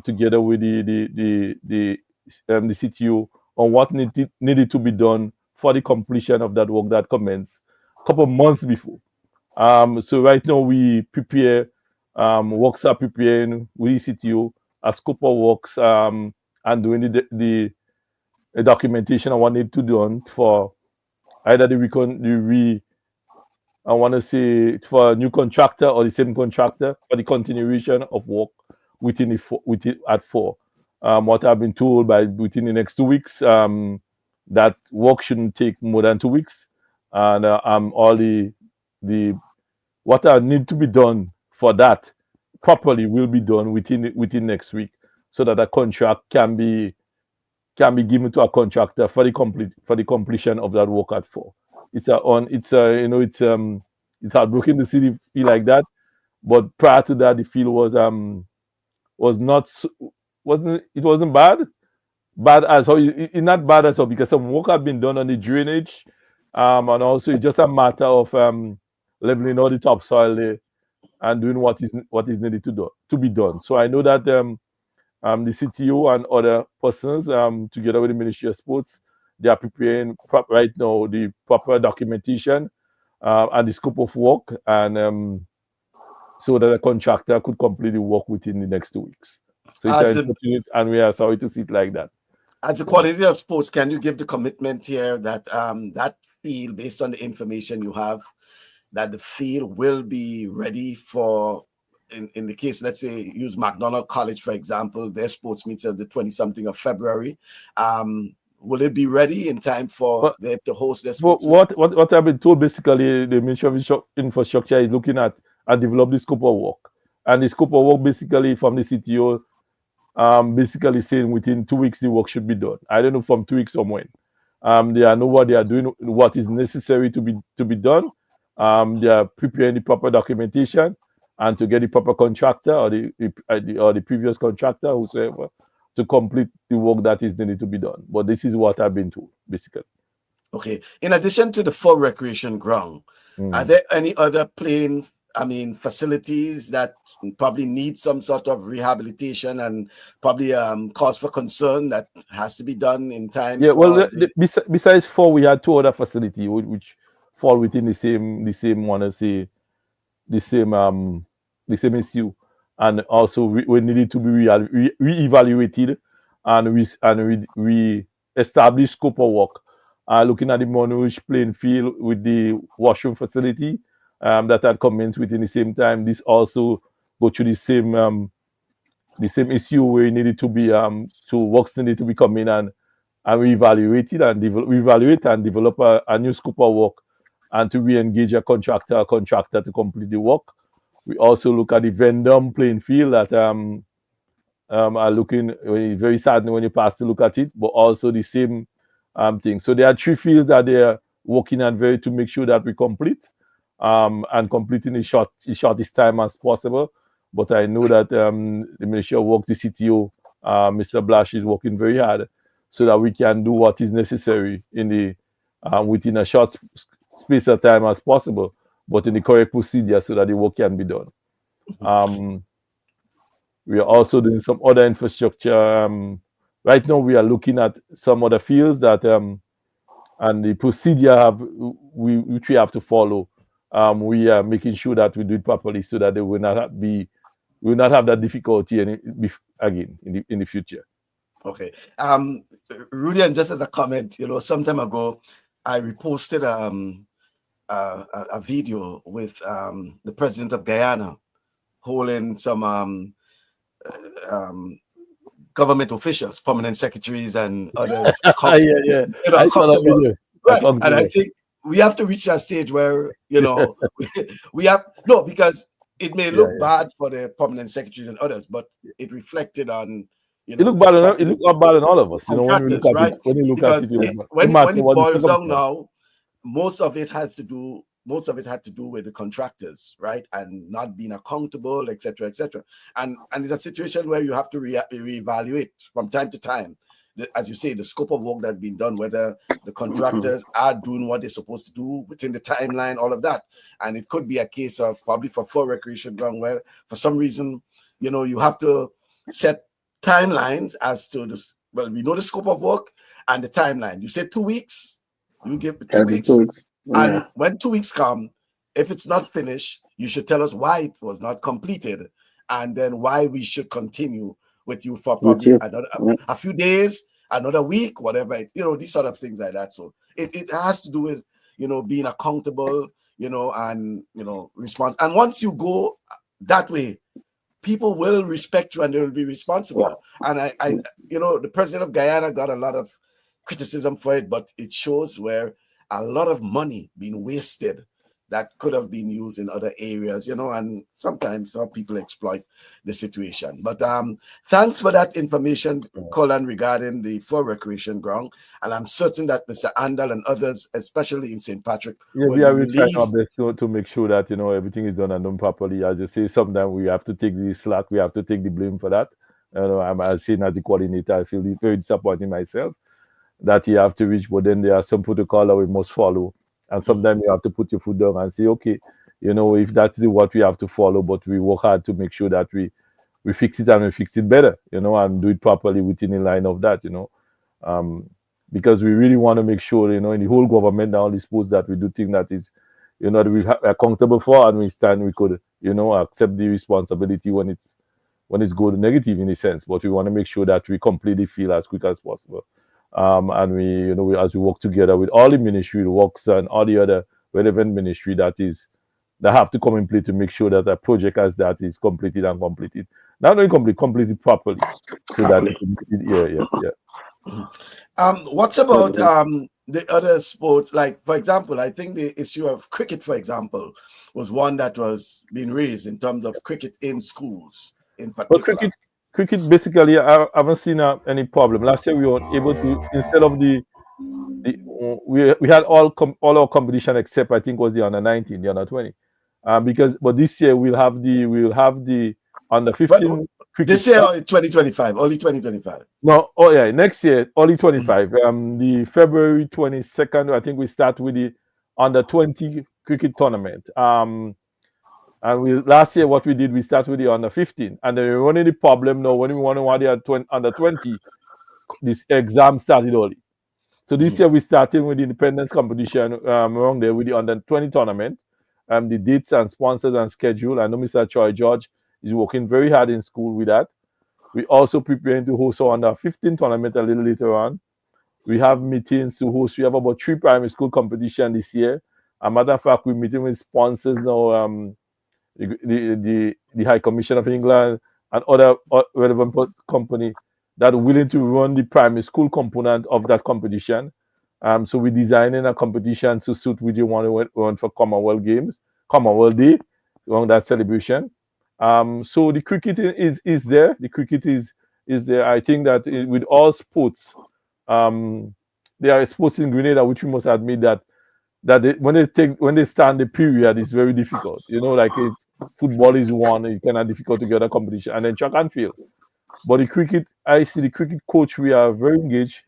together with the CTO on what needed to be done for the completion of that work that commenced a couple of months before. So right now we prepare, works are preparing with CTO, a scope of works, and doing the documentation on what needs to be done for either I want to say for a new contractor or the same contractor for the continuation of work within at 4. What I've been told within the next 2 weeks, that work shouldn't take more than 2 weeks, and all the what need to be done for that properly will be done within next week, so that a contract can be given to a contractor for the completion of that work at 4. It's heartbreaking to see the field like that, but prior to that the field wasn't bad as how it's not bad at all, because some work had been done on the drainage, and also it's just a matter of leveling all the topsoil there and doing what is needed to be done. So I know that the CTO and other persons, together with the Ministry of Sports, they are preparing right now the proper documentation and the scope of work, and so that a contractor could complete the work within the next 2 weeks. So it's unfortunate, and we are sorry to see it like that. As a coordinator of sports, can you give the commitment here that that field, based on the information you have, that the field will be ready for, in the case, let's say, use McDonald College, for example, their sports meets at the 20-something of February. Will it be ready in time for them to host their sports? What I've been told, basically, the Ministry of Infrastructure is looking at and develop the scope of work. And the scope of work, basically, from the CTO, basically saying within 2 weeks the work should be done. I don't know from 2 weeks from when. They know what they are doing, what is necessary to be done. They are preparing the proper documentation and to get the proper contractor or the previous contractor, whosoever, to complete the work that is needed to be done. But this is what I've been told, basically. Okay. In addition to the 4 recreation ground, are there any other facilities that probably need some sort of rehabilitation and probably cause for concern that has to be done in time? Yeah, besides 4, we had 2 other facilities, which fall within the same wanna say the same issue, and also we needed to be re-evaluated, and we establish scope of work. Looking at the Monash playing field with the washroom facility that had commenced within the same time. This also go through the same issue where it needed to be works needed to be coming and we evaluate and develop a new scope of work, and to re-engage a contractor to complete the work. We also look at the vendor playing field that are looking very sad when you pass to look at it, but also the same thing. So there are three fields that they are working at to make sure that we complete and complete in the shortest time as possible. But I know that the Ministry of Work, the CTO, Mr. Blash, is working very hard so that we can do what is necessary in the within a short space of time as possible, but in the correct procedure so that the work can be done. We are also doing some other infrastructure. Right now, we are looking at some other fields that and the procedure which we have to follow. We are making sure that we do it properly so that they will not have that difficulty again in the future. Okay. Rudy, and just as a comment, some time ago, I reposted a video with the president of Guyana holding some government officials, permanent secretaries, and others. Yeah. I saw that video. Right. And I think we have to reach that stage where we have because it may look bad for the permanent secretaries and others, but it reflected on. It looked bad on all of us. When you look at it, when you look at it, when it boils down now, most of it had to do with the contractors, right, and not being accountable, etc., etc. And it's a situation where you have to reevaluate from time to time, as you say, the scope of work that's been done, whether the contractors are doing what they're supposed to do within the timeline, all of that. And it could be a case of probably for recreation ground where for some reason, you have to set timelines as to this. Well, we know the scope of work and the timeline. You say 2 weeks, you give it 2 weeks. 2 weeks. Yeah. And when 2 weeks come, if it's not finished, you should tell us why it was not completed, and then why we should continue with you for probably a few days, another week, whatever. These sort of things like that. So it has to do with being accountable, and response. And once you go that way, people will respect you and they will be responsible. And I the president of Guyana got a lot of criticism for it, but it shows where a lot of money being wasted that could have been used in other areas, and sometimes some people exploit the situation. But thanks for that information, Colin, regarding the full recreation ground. And I'm certain that Mr. Andal and others, especially in St. Patrick, we are trying our best to make sure that everything is done and done properly. As you say, sometimes we have to take the slack, we have to take the blame for that. I'm saying as the coordinator, I feel very disappointed myself that you have to reach, but then there are some protocol that we must follow. And sometimes you have to put your foot down and say, okay, if that's what we have to follow, but we work hard to make sure that we fix it and we fix it better, and do it properly within the line of that, because we really want to make sure, in the whole government and all these posts that we do think that is, that we're accountable for, and we could, accept the responsibility when it's good and negative in a sense, but we want to make sure that we complete the field as quick as possible. And we, as we work together with all the ministry, the works and all the other relevant ministry that have to come in play to make sure that a project as that is completed. Not only completed properly, so that what's about the other sports? Like, for example, I think the issue of cricket, for example, was one that was being raised in terms of cricket in schools in particular. Well, cricket basically, I haven't seen any problem. Last year we were able to, instead of we had all our competition except I think was the under 19, the under 20, but this year we'll have the under 15. Cricket. This year 2025, only 2025. No, next year only 25. The February 22nd, I think we start with the under 20 cricket tournament. And last year, what we did, we started with the under 15. And then we're running the problem now when we want to the under 20, this exam started early. So this year we're starting with the independence competition around there with the under 20 tournament. The dates and sponsors and schedule. I know Mr. Troy George is working very hard in school with that. We're also preparing to host our under 15 tournament a little later on. We have meetings to host. We have about 3 primary school competition this year. As a matter of fact, we're meeting with sponsors now, the High Commission of England and other relevant company that are willing to run the primary school component of that competition. So we're designing a competition to suit with you want to run for Commonwealth Games, Commonwealth Day, around that celebration. So the cricket is there. The cricket is there. I think that with all sports, there are sports in Grenada which we must admit that when they stand the period, it's very difficult. You know, like football is one, it's kind of difficult to get a competition, and then track and field. But the cricket, I see the cricket coach, we are very engaged.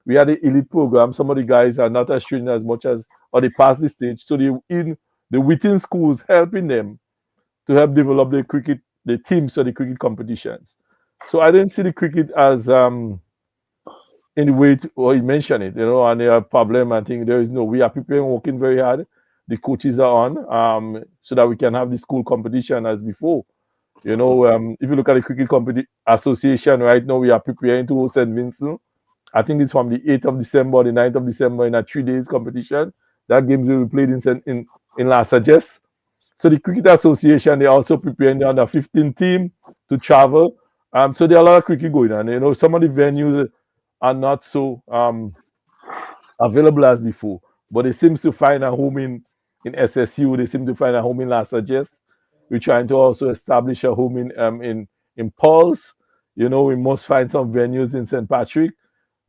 We had the elite program. Some of the guys are not as trained as much as, or they pass the stage. So they in the within schools helping them to help develop the teams for the cricket competitions. So I didn't see the cricket as in the way he mentioned it, and there are problem. I think there is no. We are preparing, working very hard. The coaches are on, so that we can have the school competition as before. If you look at the cricket association right now, we are preparing to host St. Vincent. I think it's from the 8th of December, the 9th of December in a 3 days competition. That game will be played in Las Vegas. So the Cricket Association, they're also preparing the under 15 team to travel. So there are a lot of cricket going on. Some of the venues are not so available as before, but they seem to find a home in SSU. They seem to find a home in Las Vegas. We're trying to also establish a home in Paul's. We must find some venues in St. Patrick.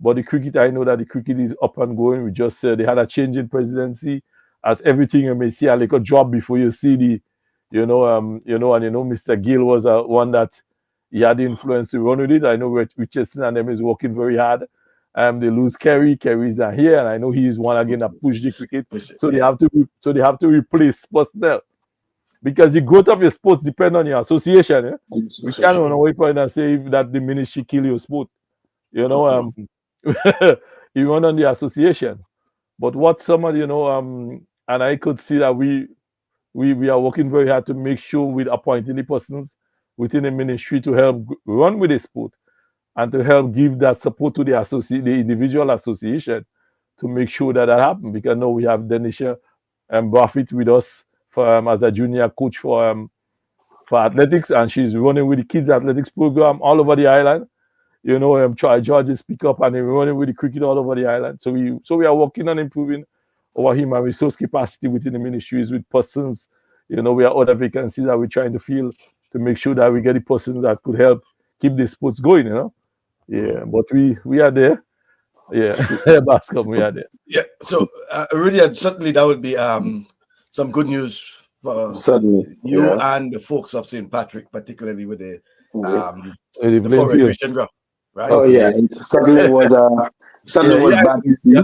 But the cricket, I know that the cricket is up and going. We just they had a change in presidency. As everything you may see a little drop before you see the, Mr. Gill was one that he had the influence to run with it. I know Richardson and them is working very hard. They lose Kerry. Kerry's not here, and I know he's one again that push the cricket. So they have to replace personnel. Because the growth of your sports depend on your association. Eh? You can't run away from it and say that the ministry kill your sport. You run on the association. But what somebody, and I could see that we are working very hard to make sure with appointing the persons within the ministry to help run with the sport and to help give that support to the individual association to make sure that happens. Because now we have Denisha Buffett with us as a junior coach for athletics, and she's running with the kids athletics program all over the island. George is pick up and they're running with the cricket all over the island. So we are working on improving our human resource capacity within the ministries with persons. We have other vacancies that we're trying to fill to make sure that we get the persons that could help keep the sports going. Yeah, but we are there. Yeah, Bascom, we are there. Yeah, so really, certainly that would be some good news for you and the folks of St. Patrick, particularly with the Forest Christian ground, right? Oh yeah, it certainly was bad to see.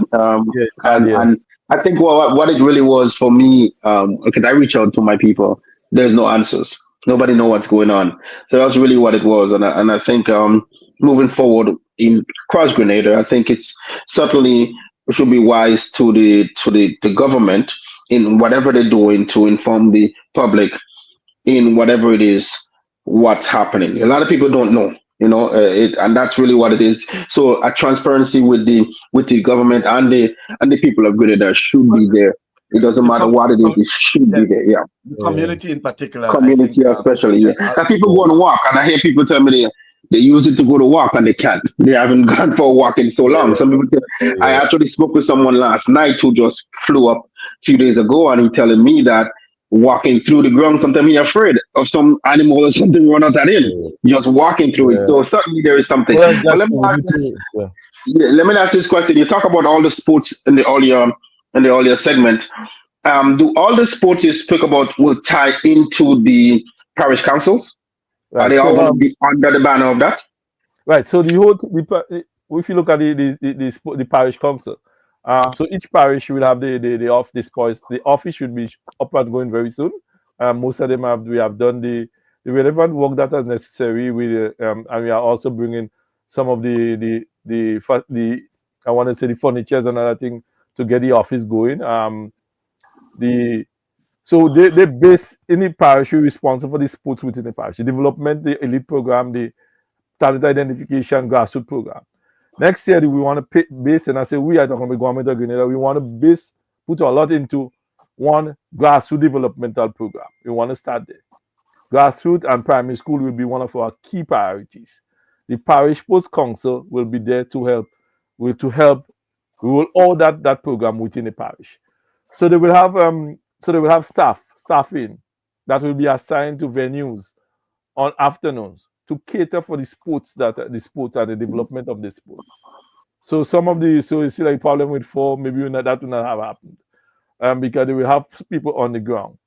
And I think what it really was for me, because I reach out to my people, there's no answers. Nobody know what's going on. So that's really what it was, and I think moving forward in Cross Grenada, I think it's certainly should be wise to the government in whatever they're doing to inform the public in whatever it is what's happening. A lot of people don't know, and that's really what it is. So a transparency with the government and the people of Grenada should be there. It doesn't matter what it is, it should be there. Yeah. The community in particular. Community especially, yeah. And people go and walk, and I hear people tell me they use it to go to walk and they can't. They haven't gone for a walk in so long. Some people say, I actually spoke with someone last night who just flew up a few days ago, and he telling me that walking through the ground, sometimes he's afraid of some animal or something run out at him. Just walking through it. So certainly there is something. But let me ask this question. You talk about all the sports in the earlier segment. Do all the sports you speak about will tie into the parish councils? Right. Are they all going to be under the banner of that? Right. So if you look at the parish council, so each parish will have the office should be up and going very soon. Most of them we have done the relevant work that is necessary with, and we are also bringing some of the I want to say the furniture is another thing to get the office going. So they base in the parish, you're responsible for the sports within the parish, the development, the elite program, the talent identification, grassroots program. Next year, we want to base, and I say we are talking about government of Grenada, we want to put a lot into one grassroots developmental program. We want to start there. Grassroots and primary school will be one of our key priorities. The parish sports council will be there to help. We will all that program within the parish. So they will have staffing that will be assigned to venues on afternoons to cater for the sports and the development of the sports. So you see like problem with four, maybe that will not have happened. Because they will have people on the ground.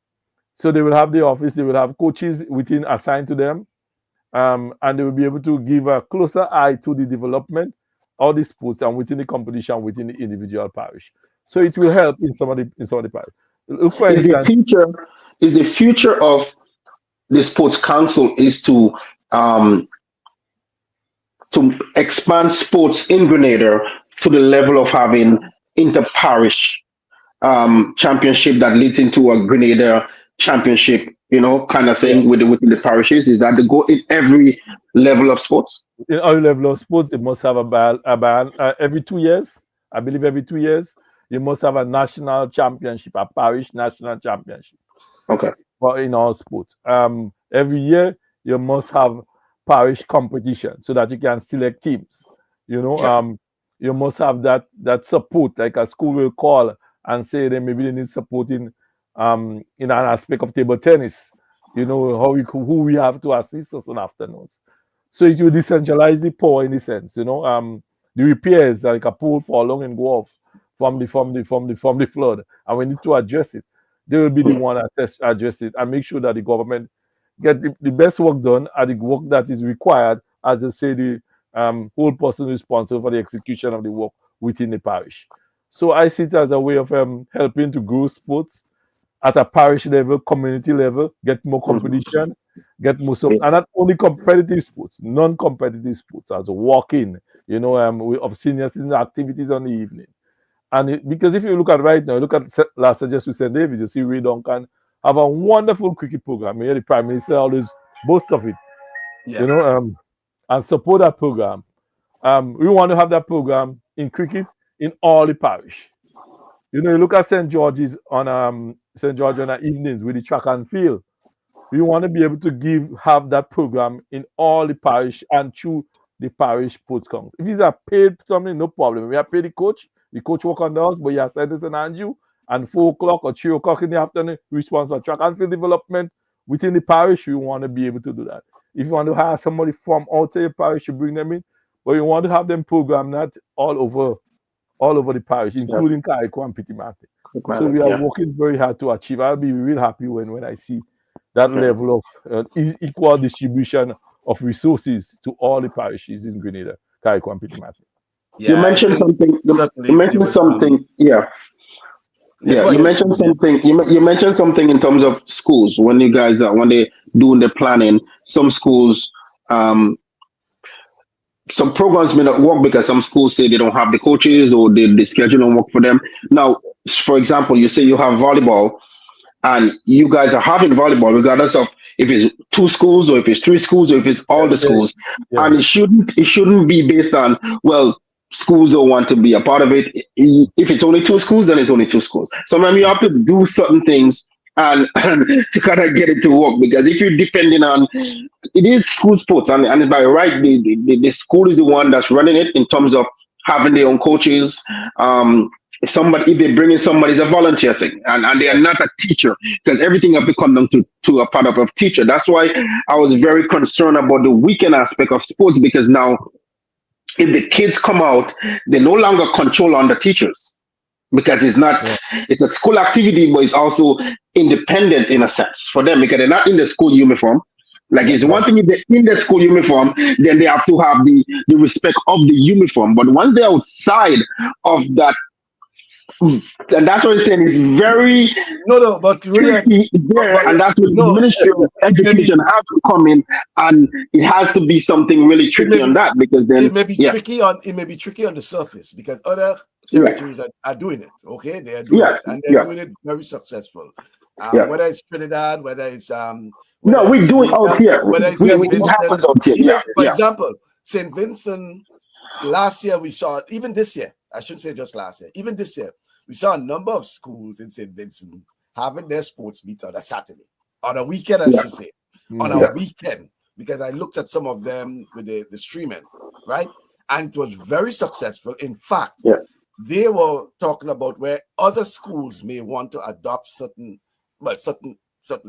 So they will have the office, they will have coaches within assigned to them, and they will be able to give a closer eye to the development of the sports and within the competition within the individual parish. So it will help in some of the parish. Look for instance, the future of the sports council is to expand sports in Grenada to the level of having inter-parish championship that leads into a Grenada championship, kind of thing within the parishes. Is that the goal in every level of sports? In every level of sports, it must have a ban every 2 years. I believe every 2 years, you must have a national championship, a parish national championship. Okay. For in all sports, every year you must have parish competition so that you can select teams. You must have that support, like a school will call and say that maybe they need support in an aspect of table tennis. Who we have to assist us on afternoons. So it will decentralize the power in a sense. The repairs like a pool fall along and go off from the flood, and we need to address it. They will be the one that address it and make sure that the government get the best work done at the work that is required, as I say, the whole person responsible for the execution of the work within the parish. So I see it as a way of helping to grow sports at a parish level, community level, get more competition, get more support, and not only competitive sports, non-competitive sports, as walking, of senior citizen activities on the evening. And because if you look at right now, look at last suggest with St. David, you see Ray Duncan have a wonderful cricket program. The Prime Minister always boasts of it, and support that program. We want to have that program in cricket in all the parish. You look at St. George's on the evenings with the track and field. We want to be able to have that program in all the parish and through the parish sports council. If it's a paid something, no problem. We have paid the coach work on the house, but he has said this and Andrew, and 4 o'clock or 3 o'clock in the afternoon, responsible for track and field development within the parish. We want to be able to do that. If you want to hire somebody from outside the parish, you bring them in, but you want to have them programmed not all over the parish, including Kaiko and Pitimate. So we are working very hard to achieve. I'll be real happy when I see that level of equal distribution of resources to all the parishes in Grenada, Kaiko and Pitimate. You mentioned something. You mentioned something. You mentioned something. You mentioned something in terms of schools. When you guys when they doing the planning, some schools, some programs may not work because some schools say they don't have the coaches or the schedule don't work for them. Now, for example, you say you have volleyball, and you guys are having volleyball regardless of if it's 2 schools or if it's 3 schools or if it's all the schools, and it shouldn't be based on schools don't want to be a part of it. If it's only 2 schools, then it's only 2 schools. Sometimes you have to do certain things and to kind of get it to work, because if you're depending on it is school sports, and by right, the school is the one that's running it in terms of having their own coaches. If they bring in somebody, it's a volunteer thing, and they are not a teacher, because everything has become down to a part of a teacher. That's why I was very concerned about the weekend aspect of sports, because now if the kids come out, they no longer control on the teachers, because it's a school activity, but it's also independent in a sense for them, because they're not in the school uniform. Like, it's one thing if they're in the school uniform, then they have to have the respect of the uniform. But once they're outside of that And that's what I'm saying. It's very but really, tricky there, and that's where the Ministry of Education has to come in, and it has to be something really tricky on that, because then it may be tricky on the surface, because other territories are doing it. Okay, they are doing it, and they're doing it very successful. Whether it's Trinidad, whether it's we do it out here. Whether it's it happens out here. For example, St. Vincent. Last year we saw, even this year, I shouldn't say just last year, even this year, we saw a number of schools in St. Vincent having their sports meets on a Saturday, on a weekend, I should say, on a weekend, because I looked at some of them with the streaming, right? And it was very successful. In fact, they were talking about where other schools may want to adopt certainly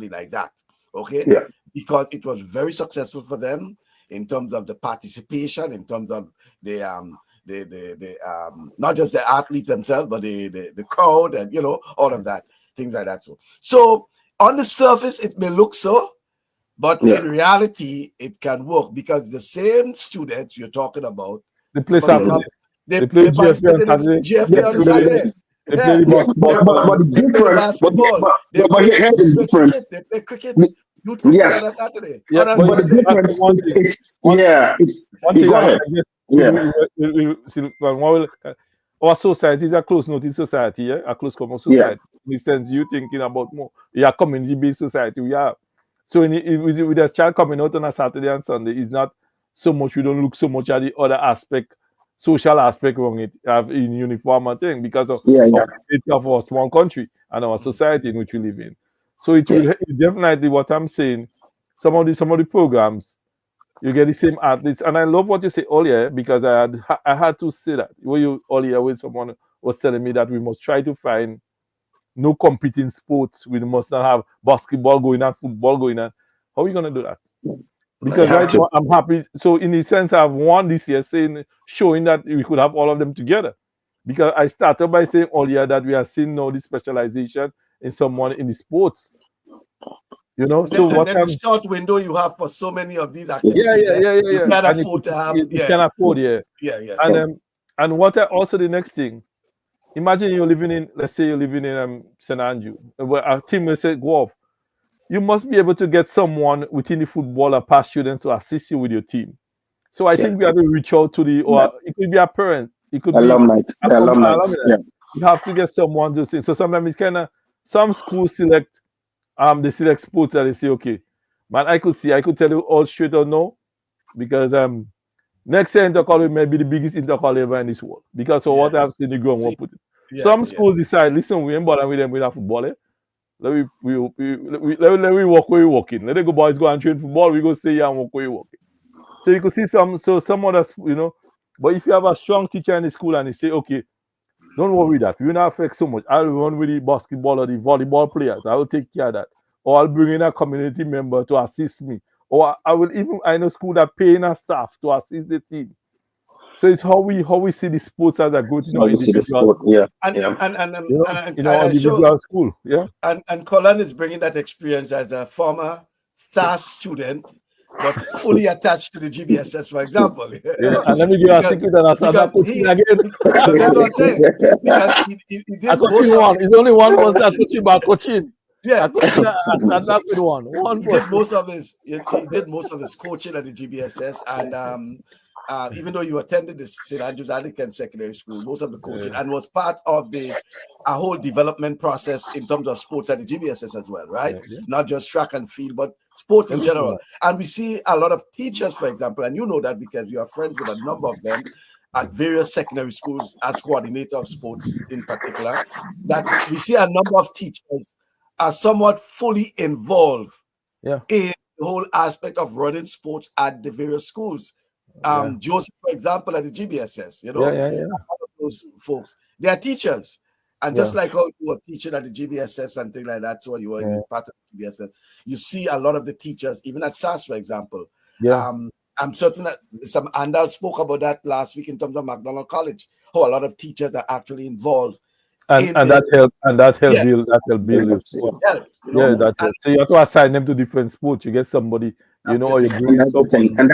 like that, okay? Because it was very successful for them in terms of the participation, in terms of the not just the athletes themselves, but the crowd, and all of that, things like that. So on the surface it may look so, but in reality it can work, because the same students you're talking about, they play Saturday. They play GFA on Saturday. But the difference, but here's the difference. They play cricket. On a Saturday. But the difference, go ahead. Our society is a close-knit society, a close common society. In the sense, you thinking about more, a community-based society we have. So with a child coming out on a Saturday and Sunday, it's not so much, we don't look so much at the other aspect, social aspect wrong it in uniform and thing, because of our small country and our society in which we live in. So it will definitely, what I'm saying, some of the programs, you get the same athletes. And I love what you say earlier, because I had to say that earlier when someone was telling me that we must try to find no competing sports. We must not have basketball going on, football going on. How are we going to do that? Because right now I'm happy. So in a sense, I've won this year showing that we could have all of them together. Because I started by saying earlier that we are seeing now this specialization in someone in the sports, So what the short window you have for so many of these activities. You can't afford to have. You can afford, And what also the next thing? Imagine you're living in, let's say you're living in St. Andrew, where a team will say go off. You must be able to get someone within the football or past students to assist you with your team. So I think we have to reach out to it could be a parent, it could alumni. be alumni. You have to get someone to say. So sometimes it's kind of, some schools select sports that they say, okay, man, I could tell you all straight or no, because next year intercollege may be the biggest intercollege ever in this world, because of what I've seen the ground won't put it. Some schools decide, listen, we ain't bother with them with our football. Let we walk where we walking. Let the go boys go and train football. We go stay here and walk where we walking. So you could see some others, But if you have a strong teacher in the school and they say, okay, don't worry that. We will not affect so much. I'll run with the basketball or the volleyball players. I will take care of that. Or I'll bring in a community member to assist me. Or I know school that paying a staff to assist the team. So it's how we see the sports as a good individual school. And Colin is bringing that experience as a former SAS student, but fully attached to the GBSS, for example. And let me give you a secret and that's what I'm saying. Because he did one. It's only one person that's coaching about coaching. That's with one. He did most of his coaching at the GBSS, and even though you attended the St. Andrews Anglican Secondary School, most of the coaching, and was part of a whole development process in terms of sports at the GBSS as well, right? Not just track and field, but sports in general. And we see a lot of teachers, for example, and you know that because you are friends with a number of them at various secondary schools as coordinator of sports in particular, that we see a number of teachers are somewhat fully involved in the whole aspect of running sports at the various schools. Joseph, for example, at the GBSS, those folks, they are teachers. And just like how you were teaching at the GBSS and things like that, so you were part of the GBSS, you see a lot of the teachers, even at SAS, for example. I'm certain that Andal spoke about that last week in terms of McDonald College, how a lot of teachers are actually involved. That help build. So you have to assign them to different sports. You get somebody, or you're doing something. And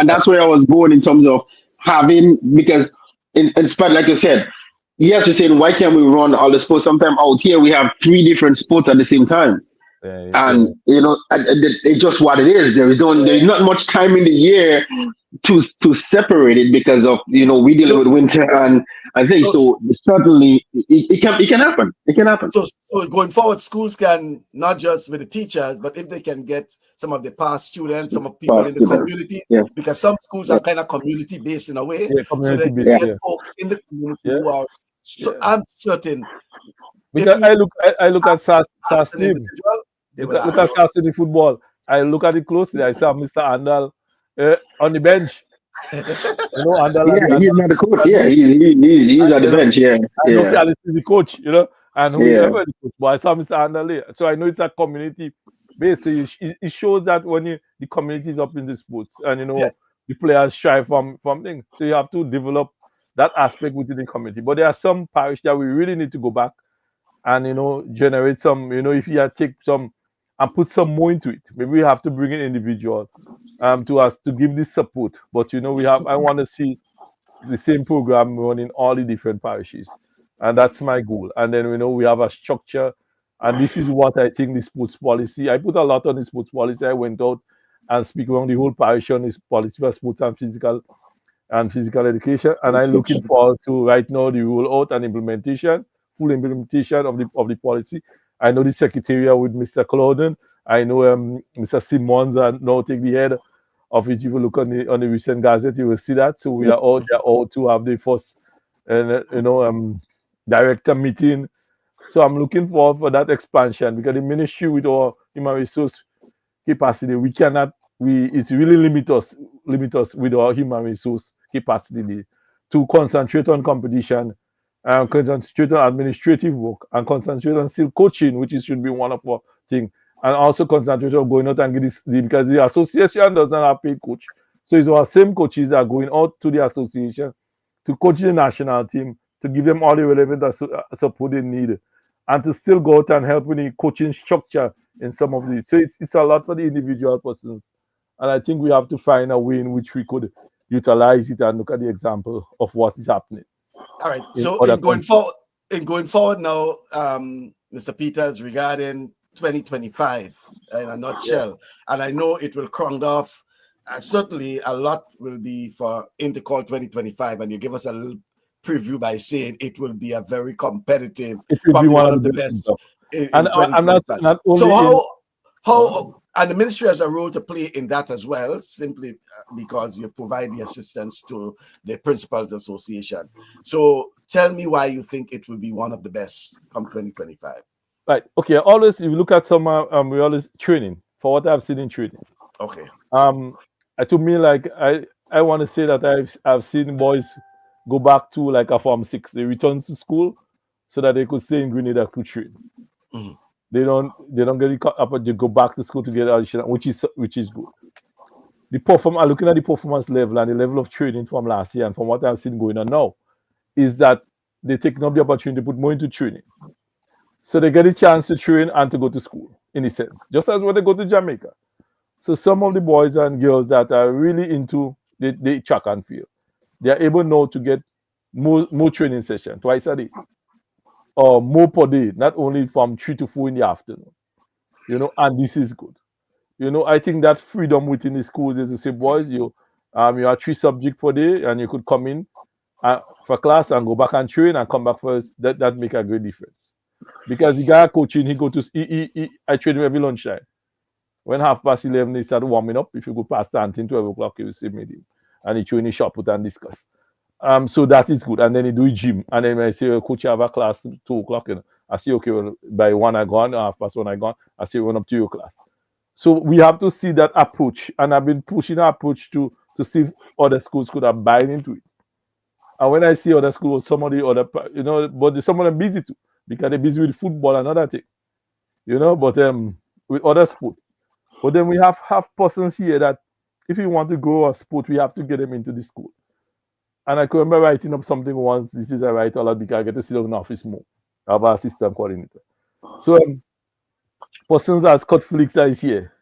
that's where I was going in terms of having, because in spite, like you said, yes, you're saying why can't we run all the sports? Sometimes out here we have 3 different sports at the same time. And it's just what it is. There's not much time in the year to separate it because of we dealing with winter and things. So certainly it can happen. It can happen. So going forward, schools can not just with the teachers, but if they can get some of the past students, some of people in the community, because some schools are kind of community based in a way, so they can get folk in the community who are. So I'm certain. Because I look at SAS team. Look at SAS in the football. I look at it closely. I saw Mr. Andal on the bench. Andal. He's not the coach. Yeah, he's at the bench. Yeah, I know Alice is the coach. And whoever the coach. But I saw Mr. Andal. So I know it's a community based. It shows that when the community is up in the sports, and the players strive from things. So you have to develop that aspect within the community. But there are some parish that we really need to go back and generate some. If you take some and put some more into it, maybe we have to bring in individuals to give this support. But I want to see the same program running all the different parishes, and that's my goal. And then we have a structure, and this is what I think the sports policy. I put a lot on the sports policy. I went out and speak around the whole parish on this policy for sports and physical education, and I'm looking forward to right now the rollout and implementation, full implementation of the policy. I know the secretariat with Mr. Clauden. I know Mr. Simmons and now take the head of it. If you look on the recent gazette, you will see that. So we are all there all to have the first director meeting. So I'm looking forward for that expansion because the ministry with our human resource capacity, it's really limit us with our human resource capacity to concentrate on competition, concentrate on administrative work, and concentrate on still coaching, which should be one of our things, and also concentrate on going out and get this because the association does not have paid coach. So it's our same coaches that are going out to the association to coach the national team, to give them all the relevant support they need, and to still go out and help with the coaching structure in some of these. So it's a lot for the individual persons. And I think we have to find a way in which we could utilize it and look at the example of what is happening. All right. So in going forward now, Mr. Peters, regarding 2025 in a nutshell, and I know it will crown off. Certainly, a lot will be for Intercall 2025, and you give us a little preview by saying it will be a very competitive, it will be one of the best. And I'm not only so how and the ministry has a role to play in that as well, simply because you provide the assistance to the Principals Association. So tell me why you think it will be one of the best come 2025. Right. Okay. Always, if you look at some, we always training for what I've seen in training. Okay. To me, like I want to say that I've seen boys go back to like a Form 6. They return to school so that they could stay in Grenada to train. Mm-hmm. They don't get caught up, but they go back to school to get additional, which is good. I'm looking at the performance level and the level of training from last year and from what I've seen going on now, is that they're taking up the opportunity to put more into training. So they get a chance to train and to go to school, in a sense, just as when they go to Jamaica. So some of the boys and girls that are really into the track and field, they are able now to get more training session twice a day. Or more per day, not only from 3 to 4 in the afternoon, and this is good. I think that freedom within the schools is to say, boys, you are 3 subjects per day, and you could come in for class and go back and train and come back for that make a great difference. Because the guy coaching, I train him every lunchtime. When 11:30, he start warming up. If you go past 12 o'clock, you will see me, and he train, he shop put and discuss. So that is good. And then he do gym. And then I say, coach, I have a class 2 o'clock. I say, okay, well, by 1 I gone, 1:30 I gone. I say, run up to your class. So we have to see that approach. And I've been pushing that approach to see if other schools could have buy into it. And when I see other schools, some of the other, but some of them busy too, because they're busy with football and other things, but with other sport. But then we have persons here that if you want to grow a sport, we have to get them into the school. And I can remember writing up something once. This is I write a lot because I get to sit down in the office more. I have a system coordinator. So persons as Scott Felix that is here,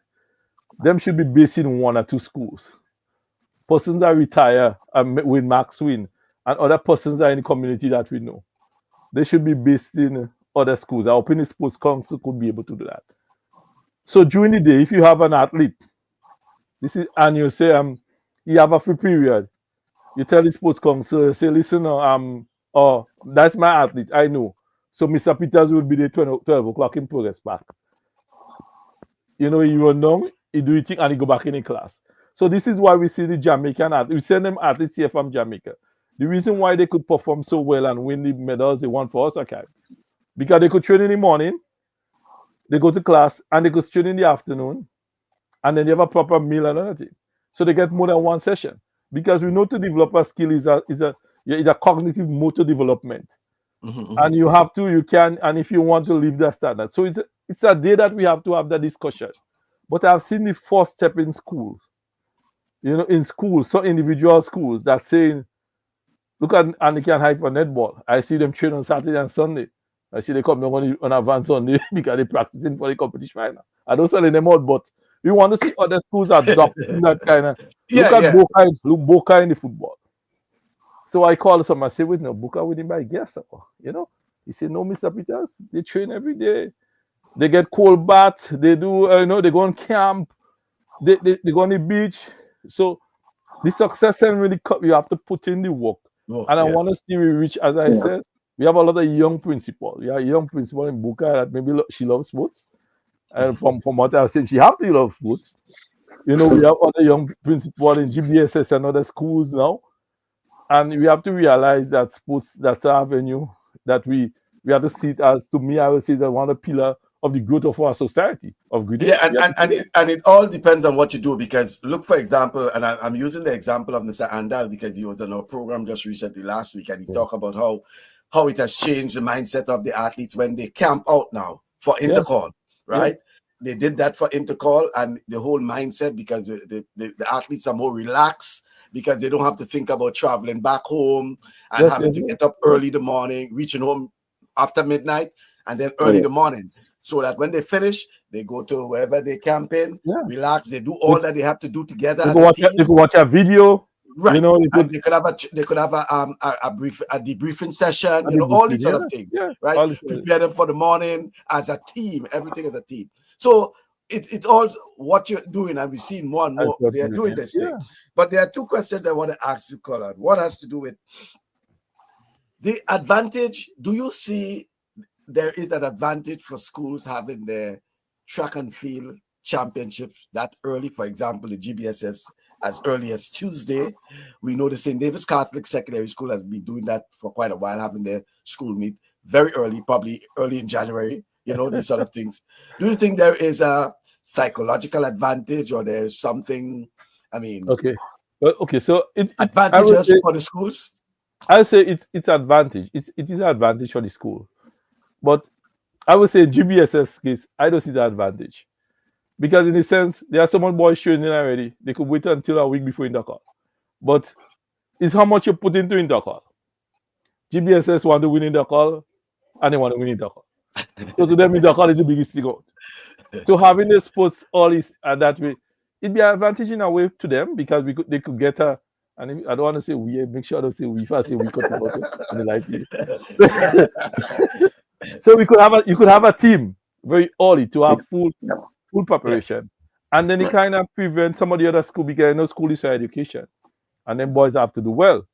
them should be based in 1 or 2 schools. Persons that retire with Max Win and other persons that are in the community that we know. they should be based in other schools. Our opinion sports council could be able to do that. So during the day, if you have an athlete, and you say you have a free period, you tell the sports council, you say, listen, oh, that's my athlete, I know. So Mr. Peters will be there 12 o'clock in progress back. You know, you will know, he do it and he go back in the class. So this is why we see the Jamaican athletes. We send them athletes here from Jamaica. The reason why they could perform so well and win the medals they won for us, okay, because they could train in the morning, they go to class, and they could train in the afternoon, and then they have a proper meal and everything. So they get more than one session. Because we know to develop a skill is a cognitive motor development. And you have to, you can, and if you want to leave that standard. So it's a day that we have to have that discussion. But I've seen the first step in schools. You know, in schools, so individual schools that saying, look at Anikan High for netball. I see them train on Saturday and Sunday. I see they come on advance Sunday because they're practicing for the competition final. I don't selling them out, but we want to see other schools adopting that kind of. Look at Boca in the football. So I call some and say, wait, no, Boca winning by guess. You know, he said, no, Mr. Peters, they train every day. They get cold bath. They do, they go on camp. They go on the beach. So the success and really you have to put in the work. I want to see we reach, as I said, we have a lot of young principals. We have a young principal in Boca that maybe she loves sports. And from what I've seen, she have to love sports. You know, we have other young principals in GBSS and other schools now. And we have to realize that sports, that's our avenue, that we have to see it as, to me, I would say that one of the pillars of the growth of our society. And it all depends on what you do, because look, for example, and I'm using the example of Mr. Andal because he was on our program just recently last week, and he's talking about how it has changed the mindset of the athletes when they camp out now for intercall, right? They did that for intercall, and the whole mindset, because the athletes are more relaxed because they don't have to think about traveling back home and having to get up early in the morning, reaching home after midnight, and then early in the morning. So that when they finish, they go to wherever they camp in, relax. They do all that they have to do together. They could watch a video, right? You know, they could have a debriefing session. You know, all these sort of things, right? Prepare them for the morning as a team. Everything as a team. So it's all what you're doing, and we've seen more and more they are doing this thing. But there are two questions I want to ask you, Kerlon. One has to do with the advantage. Do you see there is an advantage for schools having their track and field championships that early? For example, the GBSS as early as Tuesday. We know the St. David's Catholic Secondary School has been doing that for quite a while, having their school meet very early, probably early in January, you know, these sort of things. Do you think there is a psychological advantage, or there's something, I mean... So advantages for the schools? I say it's advantage. It is an advantage for the school. But I would say GBSS case, I don't see the advantage. Because in a sense, there are some boys training already. They could wait until a week before intercall. But it's how much you put into intercall. GBSS want to win intercall, and they want to win intercall. So to them, intercall is the biggest thing out. So having the sports all is that way, it'd be an advantage in a way to them, because they could get a, and I don't want to say we, make sure I don't say we, if I say we cut it. So you could have a team very early to have full preparation, and then it kind of prevent some of the other school, because I know school is education, and then boys have to do well.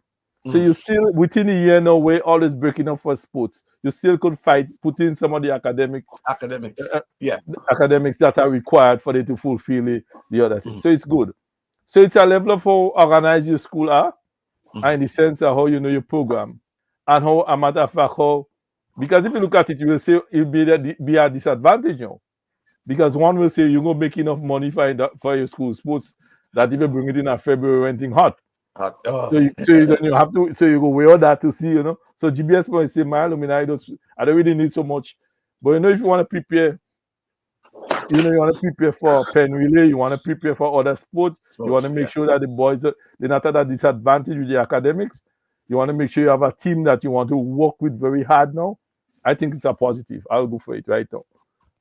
So you still within a year now, where always breaking up for sports, you still could put in some of the academics that are required for them to fulfill the other thing. So it's good. So it's a level of how organized your school are, and in the sense of how you know your program, and how a matter of fact how. Because if you look at it, you will say it'll be a disadvantage now. Because one will say you're going to make enough money for your school sports that even bring it in a February when things hot. So you have to, so you go weigh all that to see, you know. So GBS will say, my alumni, I don't really need so much. But you know, if you want to prepare, you know, you want to prepare for pen relay, you want to prepare for other sports, you want to make sure that the boys, they're not at a disadvantage with the academics. You want to make sure you have a team that you want to work with very hard now. I think it's a positive. I'll go for it right now.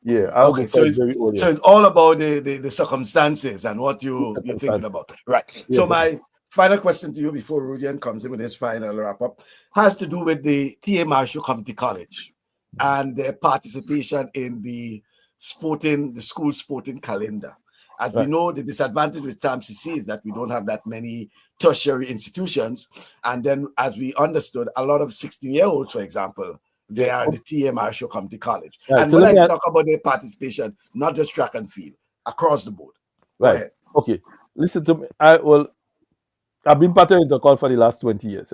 Yeah. So it's all about the circumstances and what you're thinking about. Right. Yeah, so my final question to you before Rudian comes in with his final wrap up has to do with the TA Marshall Community College and their participation in the school sporting calendar. As we know, the disadvantage with TAMCC is that we don't have that many tertiary institutions. And then, as we understood, a lot of 16-year-olds, for example, they are the TA Marshall Community College. Right. And so when I talk about their participation, not just track and field, across the board. Go ahead. Okay. Listen to me. I've been part of Intercall for the last 20 years.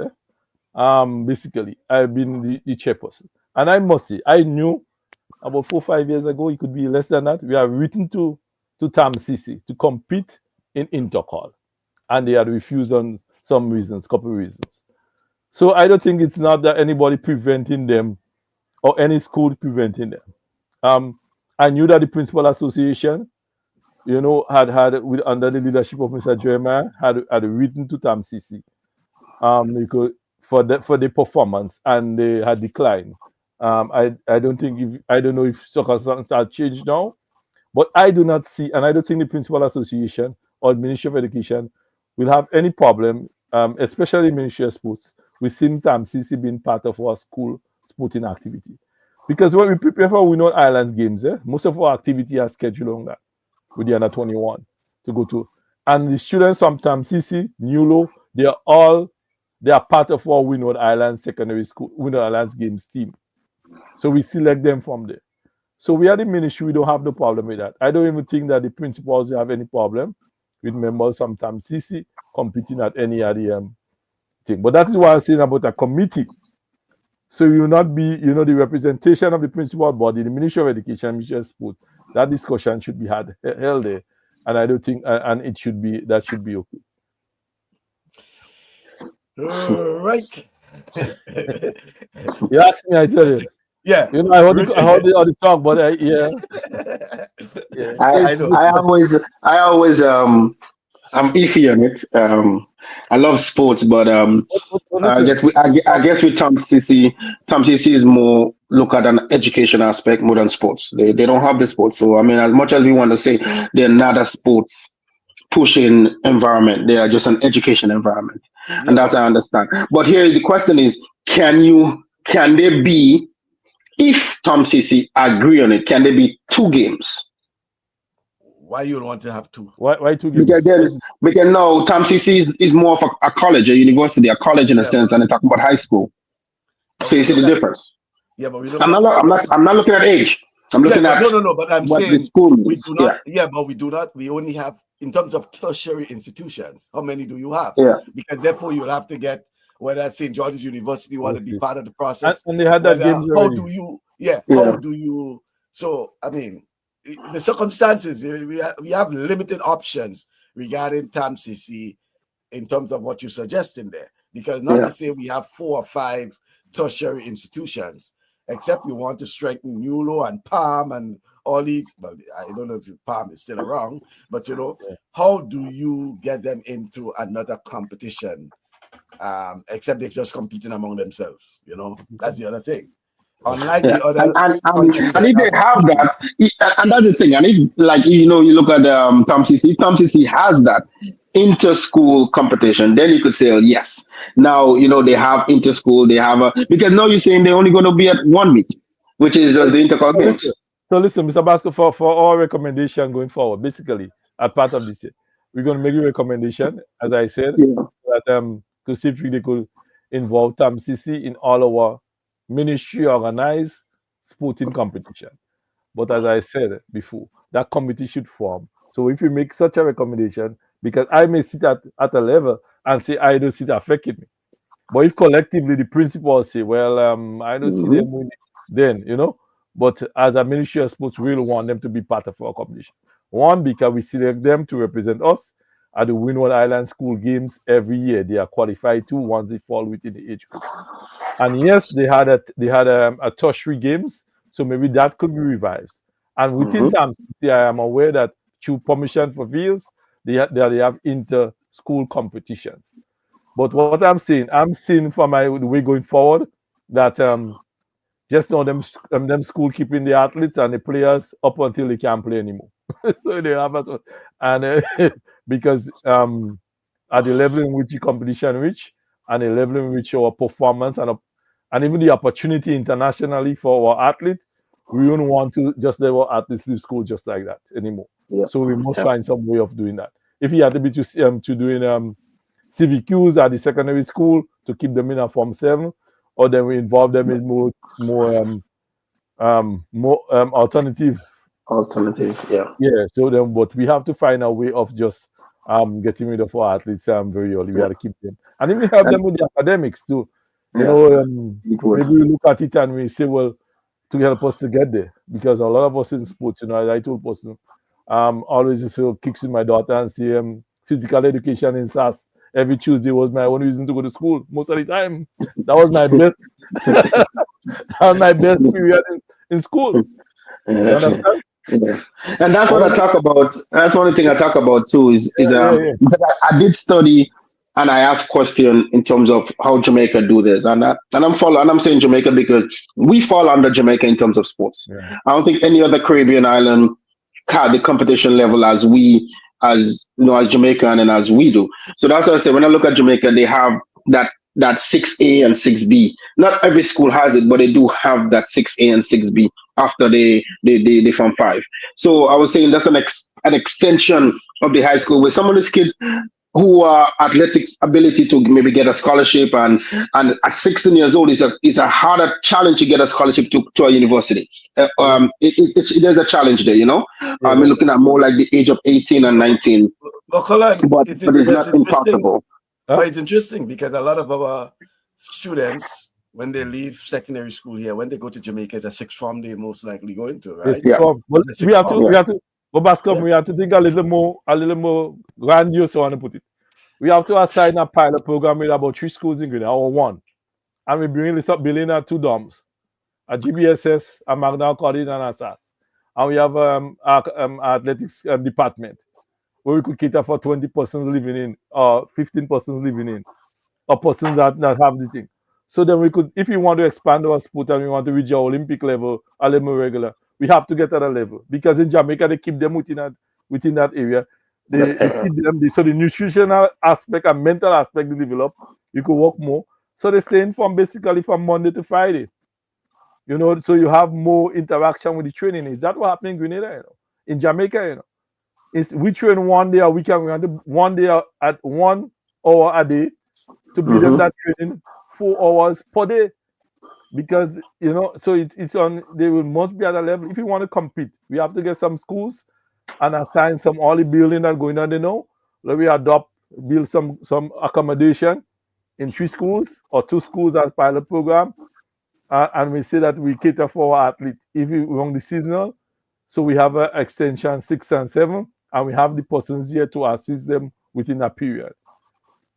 Basically, I've been the chairperson. And I must say, I knew about 4 or 5 years ago, it could be less than that. We have written to TAMCC to compete in Intercall. And they had refused on some reasons, couple of reasons. So I don't think it's not that anybody preventing them or any school preventing them. I knew that the Principal Association, had under the leadership of Mr. Jeremiah, had written to TAMCC because for the performance, and they had declined. I don't know if circumstances have changed now, but I do not see, and I don't think the Principal Association or Ministry of Education will have any problem, especially Ministry of Sports, with seeing TAMCC being part of our school sporting activity. Because when we prepare for Winnow Islands games, most of our activity are scheduled on that with the under 21 to go to. And the students from TAMCC, NULO, they are part of our Winnow Islands secondary school, Winnow Islands games team. So we select them from there. So we are the ministry, we don't have no problem with that. I don't even think that the principals have any problem with members from TAMCC competing at any other thing. But that is what I'm saying about a committee. So you will not be, the representation of the principal body, the Ministry of Education, Ministry of Sport. That discussion should be held there, and I don't think, and that should be okay. Right. You ask me, I tell you. Yeah. I heard the talk, but yeah. I always I'm iffy on it. I love sports, but I guess with TAMCC is more look at an education aspect more than sports. They don't have the sports. So I mean, as much as we want to say they're not a sports pushing environment, they are just an education environment, and that I understand. But here the question is, can there be, if TAMCC agree on it, can there be 2 games? Why you want to have 2? Why 2 games? Because no, TAMCC is more of a college, a university, a college in a sense, and they're talking about high school. So you see the difference. Yeah, but I'm not looking at age. I'm looking at no. But I'm saying the school we do not. Yeah, but we do not. We only have, in terms of tertiary institutions, how many do you have? Yeah. Because therefore you'll have to get whether St. George's University want to be part of the process. And they had that game. How do you? Yeah. How do you? So I mean, the circumstances, we have limited options regarding TAMCC in terms of what you're suggesting there. Because not to say we have 4 or 5 tertiary institutions, except you want to strengthen NULO and PALM and all these. Well, I don't know if PALM is still around, but how do you get them into another competition? Except they're just competing among themselves. That's the other thing. Unlike the other countries, and if they have that, and that's the thing, and if you look at TAMCC has that inter-school competition, then you could say, yes. Now they have inter-school, they have because now you're saying they're only going to be at 1 meet, which is just the Intercall games. So listen, Mr. Basco, for our recommendation going forward, basically, as part of this year, we're going to make a recommendation, as I said, that to see if they could involve TAMCC in all our ministry organized sporting competition. But as I said before, that committee should form. So if you make such a recommendation, because I may sit at a level and say I don't see it affecting me. But if collectively the principals say, well, I don't see them winning, then but as a Ministry of Sports, we really want them to be part of our competition. One, because we select them to represent us at the Winwood Island School Games every year. They are qualified to once they fall within the age group. And yes, they had a tertiary games, so maybe that could be revised. And within TAMCC, I am aware that through permission for fields, they have inter-school competitions. But what I'm seeing for the way going forward that just know them school keeping the athletes and the players up until they can't play anymore. So they have and because at the level in which the competition reach, and the level in which our performance and even the opportunity internationally for our athletes, we don't want to just let our athletes leave school just like that anymore. Yeah. So we must Yeah. find some way of doing that. If you had to be to doing CVQs at the secondary school to keep them in a Form 7, or then we involve them in more alternative. Yeah. Yeah. So then, but we have to find a way of just getting rid of our athletes very early. We have to keep them, and even help them with the academics too. You know, maybe we look at it and we say, well, to help us to get there, because a lot of us in sports, you know, as I told person, always just kicks in my daughter and say, physical education in SAS every Tuesday was my only reason to go to school most of the time. That was my best. That was my best period in school. You understand? Yeah. And that's what I talk about. That's one thing I talk about too. Because I did study and I asked question in terms of how Jamaica do this, and I'm saying Jamaica because we fall under Jamaica in terms of sports. Yeah. I don't think any other Caribbean island had the competition level as Jamaica and as we do. So that's what I say. When I look at Jamaica, they have that 6A and 6B. Not every school has it, but they do have that 6A and 6B after they Form 5. So I was saying that's an extension of the high school where some of these kids who are athletics ability to maybe get a scholarship and at 16 years old is a harder challenge to get a scholarship to a university. There's a challenge there, you know. I'm looking at more like the age of 18 and 19. But it's not impossible. But it's interesting because a lot of our students, when they leave secondary school here, when they go to Jamaica, it's a sixth form they most likely go into, right? Yeah. Well, we have to think a little more grandiose, I want to put it. We have to assign a pilot program with about 3 schools in Grenada, or 1. And we bring this up building at 2 dorms, a GBSS, a Magna College, and a SAS. And we have athletics department where we could cater for 20 persons living in, or 15 persons living in, or persons that have the thing. So then we could, if we want to expand our sport and we want to reach our Olympic level, a little more regular, we have to get at a level. Because in Jamaica, they keep them within that area. They feed them, so the nutritional aspect and mental aspect they develop, you could work more. So they stay informed basically from Monday to Friday. You know, so you have more interaction with the training. Is that what happened in Grenada, you know? In Jamaica, you know? We train 1 day a week, and we have 1 day at 1 hour a day to be them that training 4 hours per day, because you know, so it's on. They must be at a level. If you want to compete, we have to get some schools and assign some early building that going on. They know, let we build some accommodation in 3 schools or 2 schools as pilot program, and we say that we cater for our athletes. If we run the seasonal, so we have an extension 6 and 7. And we have the persons here to assist them within that period.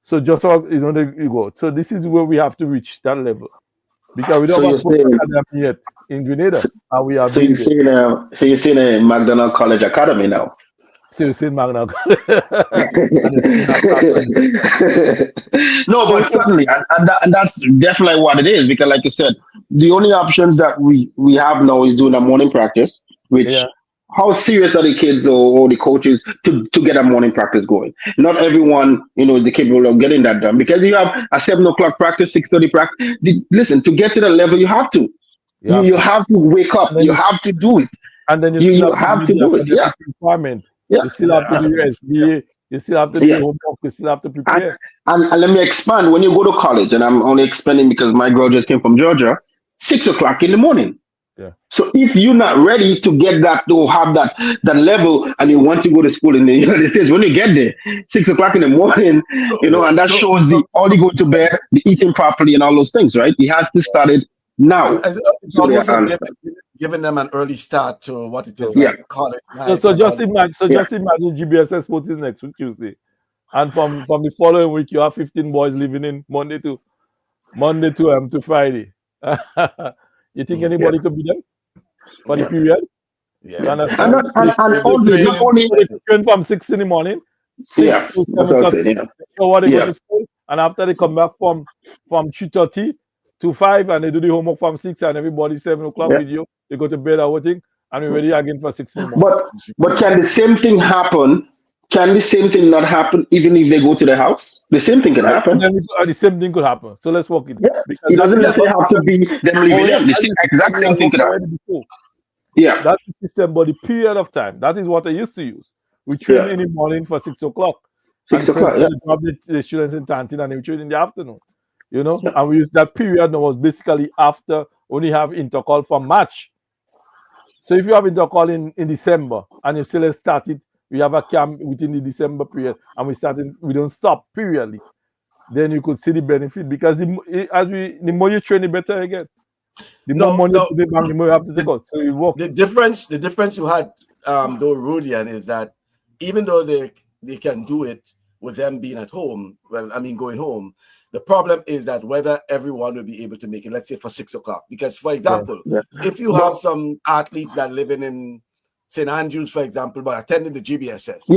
So just so you know, they go. So this is where we have to reach that level, because we don't have a academy yet in Grenada, and we are. So you're saying a McDonald College Academy now. So you're saying McDonald. No, but certainly, and that's definitely what it is, because, like you said, the only option that we have now is doing a morning practice, which. Yeah. How serious are the kids or the coaches to get a morning practice going? Not everyone, you know, is capable of getting that done, because you have a 7 o'clock practice, 6:30 practice. Listen, to get to the level, you have to. You have to wake up. You have to do it. And then you have to do it. Yeah. Requirement. You still have to do SBA. You still have to do homework. You still have to prepare. And let me expand. When you go to college, and I'm only expanding because my graduates came from Georgia, 6 o'clock in the morning. Yeah. So if you're not ready to get that, to have that level, and you want to go to school in the United States, when you get there, 6 o'clock in the morning, you know, and that shows the early going to bed, the eating properly, and all those things, right? He has to start it now. So giving them an early start to what it is like college. So just imagine GBSS Sports is next week Tuesday, and from the following week you have 15 boys living in Monday to Friday. You think anybody could be there for the period? Yeah. And only from 6 in the morning. Yeah. That's what I'm saying. Go to school, and after they come back from 3:30 to 5, and they do the homework from 6, and everybody 7 o'clock with you. They go to bed or waiting, and we're ready again for 6 in the morning. But can the same thing happen can the same thing not happen even if they go to the house? The same thing can happen. The same thing could happen. So let's work it. Yeah. It doesn't necessarily have to be them living in. The exact same thing could happen. Yeah. That's the system, but the period of time. That is what I used to use. We train in the morning for 6 o'clock. 6 o'clock, yeah. Drop the students in canteen and we train in the afternoon. You know, and we use that period that was basically after only have intercall for March. So if you have intercall in December and you still started, we have a camp within the December period and we don't stop periodly, then you could see the benefit because the more you train, the better you get. The more money you put in bank, the more you have to take out. So it works. The difference you had, though, Rudian, is that even though they can do it with them being at home, going home, the problem is that whether everyone will be able to make it, let's say, for 6 o'clock. Because, for example, if you have some athletes that living in St. Andrews, for example, but attending the GBSS,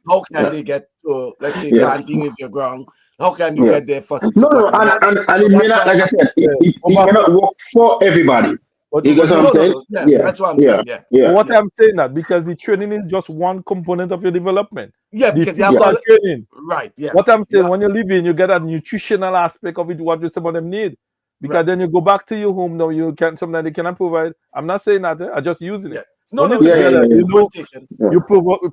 how can they get to, let's say, canteen is your ground? How can you get there for 6 o'clock? And it may not, like I said, it may not work for everybody. You get what I'm saying? That's what I'm saying. Yeah. What I'm saying that because the training is just one component of your development. Yeah, because you have training. Right. Yeah. What I'm saying, when you live in, you get a nutritional aspect of it, what just some of them need. Because then you go back to your home now, you can sometimes they cannot provide. I'm not saying that, I'm just using it. You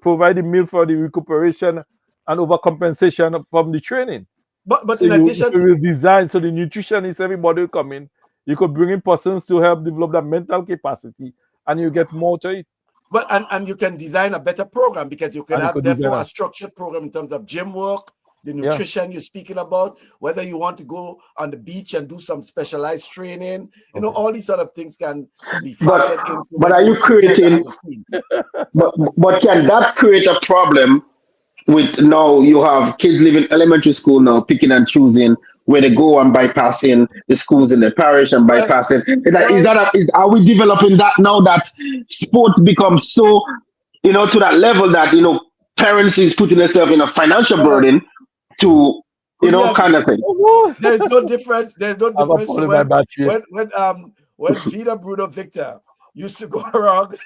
provide the meal for the recuperation and overcompensation from the training. But so in addition, you will design so the nutritionist, everybody will come in. You could bring in persons to help develop that mental capacity, and you get more to it. But and you can design a better program because you can have therefore a structured program in terms of gym work, the nutrition you're speaking about, whether you want to go on the beach and do some specialized training, all these sort of things can be fashioned into. But are you creating? but can that create a problem? With now you have kids living elementary school now picking and choosing where they go and bypassing the schools in the parish and bypassing. Are we developing that now that sports becomes so to that level that parents is putting themselves in a financial burden to kind of thing. There's no difference. There's no difference when Peter Bruno Victor used to go around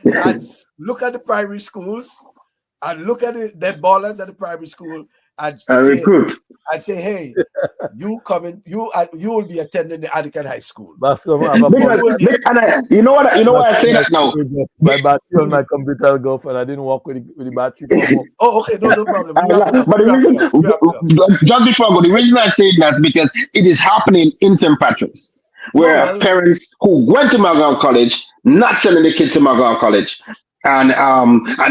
and look at the primary schools. And look at the dead ballers at the primary school and recruit. And say, hey, you will be attending the Adican High School. You know what I say that now. My battery on my computer go off and I didn't work with the battery. Okay, no problem. But the reason, just before I go, the reason I say that is because it is happening in St. Patrick's, where parents who went to McGraw College not sending the kids to McGraw College. And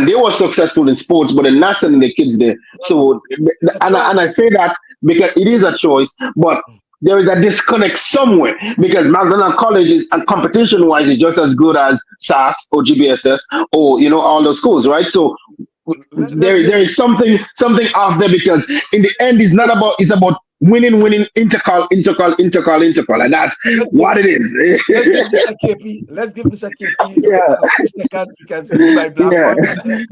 they were successful in sports, but they're not sending the kids there. So, and I say that because it is a choice, but there is a disconnect somewhere because McDonald College is, competition-wise, is just as good as SAS or GBSS or all those schools, right? So there is something off there because in the end, it's about winning, intercall, and that's what it is. Let's give Mr. KP a few seconds because my black a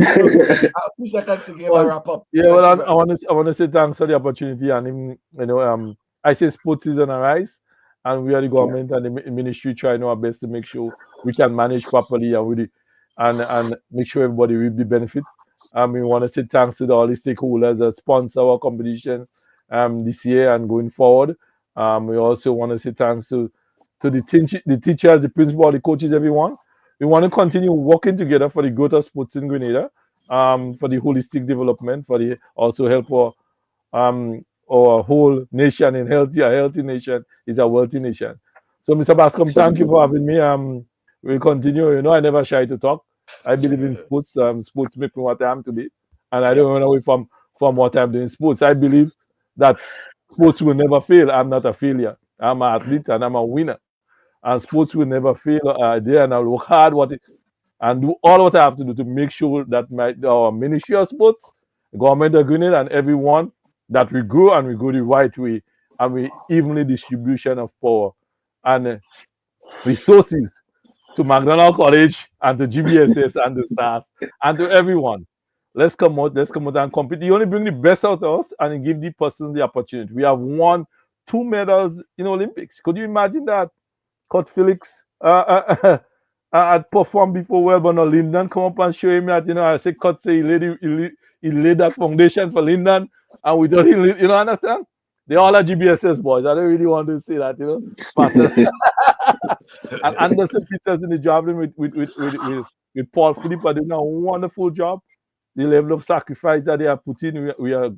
few seconds to give a wrap up. Yeah, well, I want to say thanks for the opportunity, and I say sports is on a rise, and we are the government and the ministry trying our best to make sure we can manage properly and make sure everybody will be benefit. We want to say thanks to all the stakeholders that sponsor our competition. This year and going forward. We also want to say thanks to the teachers, the principal, the coaches, everyone. We want to continue working together for the growth of sports in Grenada, for the holistic development, also help our whole nation in healthy. A healthy nation is a wealthy nation. So, Mr. Bascom, thank you for having me. We'll continue. I never shy to talk. I believe in sports. Sports make me what I am today, and I don't run away from what I'm doing in sports. I believe that sports will never fail. I'm not a failure. I'm an athlete and I'm a winner. And sports will never fail there, and I'll work hard and do all what I have to do to make sure that our Ministry of Sports, Government of Grenada, and everyone that we grow and we go the right way and we evenly distribution of power and resources to McDonald College and to GBSS and the staff and to everyone. Let's come out and compete. You only bring the best out of us and give the person the opportunity. We have won 2 medals in Olympics. Could you imagine that? Kurt Felix I performed before well, but no Lyndon come up and show him that, I say, cut, say, he laid that foundation for Lyndon, and we don't, understand? They all are GBSS boys. I don't really want to say that, Marcel. And Anderson Peters in the javelin with Paul Philippe are doing a wonderful job. The level of sacrifice that they are putting, we are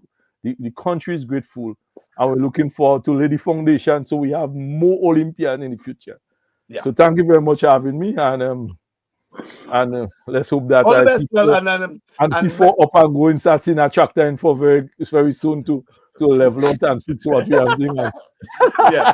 the country is grateful, and we're looking forward to lay the foundation so we have more Olympians in the future. Yeah. So thank you very much for having me, and let's hope that all the best, and FIFA up and going, start seeing a tractor in for very soon to level out and fix what we are doing. Yeah.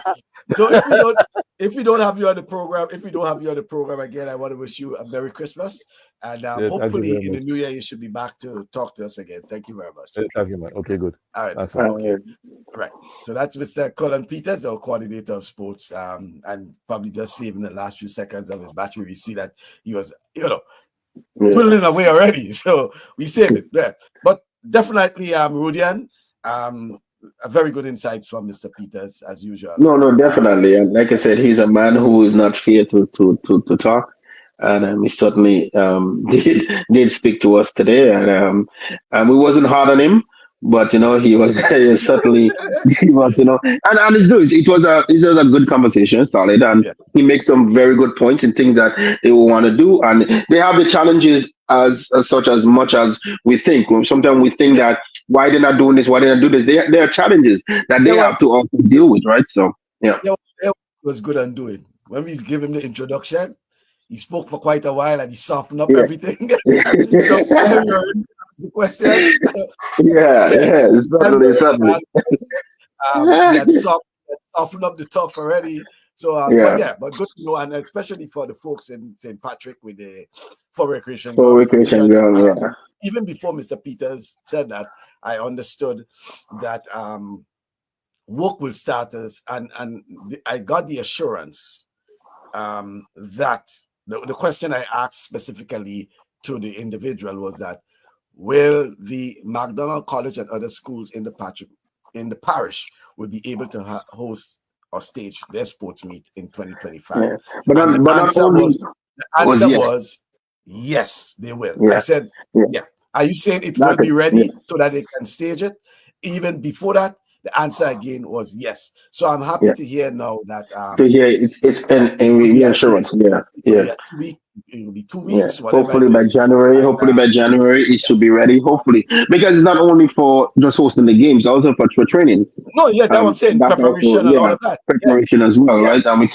So if we don't have you on the program, again, I want to wish you a Merry Christmas, and hopefully in the new year you should be back to talk to us again. Thank you very much. Thank you, man. Okay, good. All right. Okay. Right. So that's Mr. Kerlon Peters, our coordinator of sports, and probably just saving the last few seconds of his battery. We see that he was, pulling away already, so we saved it there. But definitely, Rodian, a very good insights from Mr. Peters as usual. No, definitely. And like I said, he's a man who is not fear to talk, and he certainly did speak to us today, and we wasn't hard on him, but he was certainly he was and it was a good conversation, solid, and he makes some very good points in things that they will want to do, and they have the challenges as such as much as we think. Sometimes we think that why they're not doing this, why they're not doing this. There are challenges that they have to also deal with, right? So it was good undoing. When we give him the introduction, he spoke for quite a while and he softened up everything. So the question. Certainly. He had softened up the tough already. So, but good to know, and especially for the folks in St. Patrick with the for recreation. Even before Mr. Peters said that, I understood that work will start us, and I got the assurance that the question I asked specifically to the individual was that, will the McDonald College and other schools in the parish will be able to host or stage their sports meet in 2025? But the answer was yes, they will. I said, Are you saying it will be ready so that they can stage it? Even before that, the answer again was yes. So I'm happy to hear now that it's an reassurance. It will be 2 weeks. Hopefully by January. It should be ready. Hopefully, because it's not only for just hosting the games, also for training. No, that's what I'm saying. Preparation and all of that. Preparation as well, right? And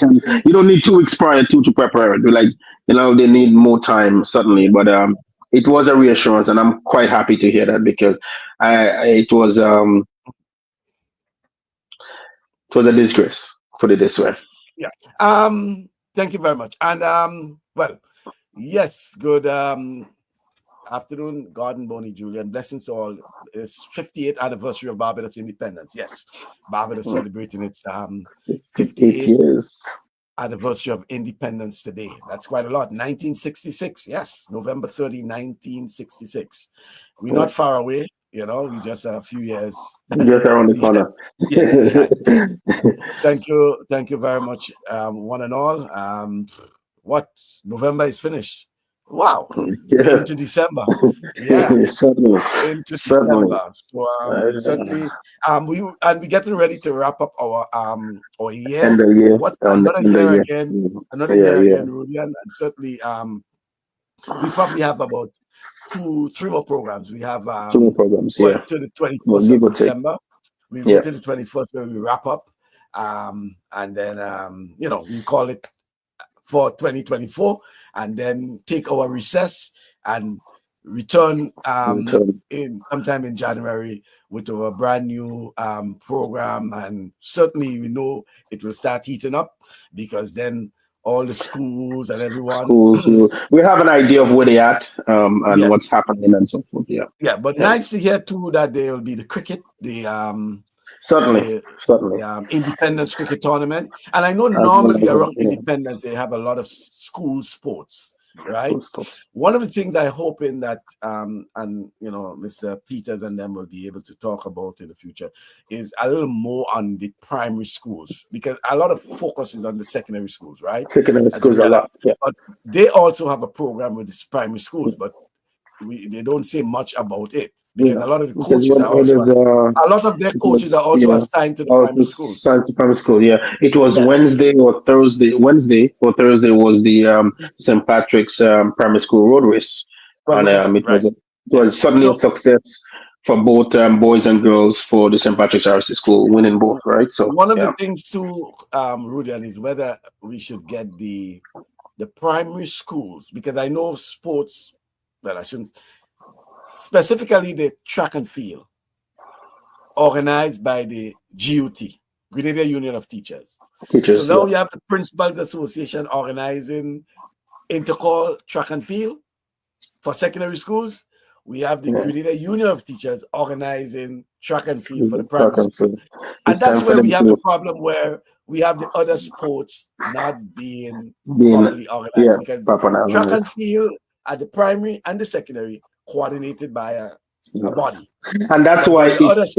you don't need 2 weeks prior to prepare. They need more time certainly, but it was a reassurance, and I'm quite happy to hear that, because it was a disgrace, put it this way. Thank you very much. And good afternoon, Gordon, Bonnie, Julian. Blessings to all. It's 58th anniversary of Barbados independence. Yes, Barbados celebrating its 58 years anniversary of independence today. That's quite a lot. 1966. Yes, November 30, 1966. We're not far away. We just a few years. Just around the corner. Thank you very much, one and all. November is finised. Wow. Into December. Certainly. Into December. So certainly we're getting ready to wrap up our year. Another year again, Rudian, and certainly we probably have about 3 more programs. We have 2 more programs, to the 21st of December. We go to the 21st where we wrap up. And then we call it for 2024, and then take our recess and return in sometime in January with our brand new program. And certainly we know it will start heating up, because then all the schools and everyone. We have an idea of where they're at and what's happening and so forth. But nice to hear too that there will be the cricket, certainly Independence cricket tournament. And I know normally around Independence they have a lot of school sports. right? One of the things I hope in that, and Mr. Peters and them will be able to talk about in the future is a little more on the primary schools, because a lot of focus is on the secondary schools, right? Secondary schools a lot, yeah. But they also have a program with the primary schools, but they don't say much about it, because a lot of the coaches are also a lot of their coaches are also assigned to the primary schools. Assigned to primary school, yeah. It was Wednesday or Thursday. Wednesday was the St. Patrick's primary school road race, and it was suddenly a success for both boys and girls for the St. Patrick's RC school, winning both, right? So one of the things too, Rudian, is whether we should get the primary schools, because I know sports. Well, I shouldn't. Specifically, the track and field, organized by the GUT, Grenada Union of Teachers. So now you have the Principals Association organizing intercall track and field for secondary schools. We have the Grenada Union of Teachers organizing track and field for the primary schools. And that's where we have the problem, where we have the other sports not being properly organized, because track and field at the primary and the secondary coordinated by a body. And that's why it's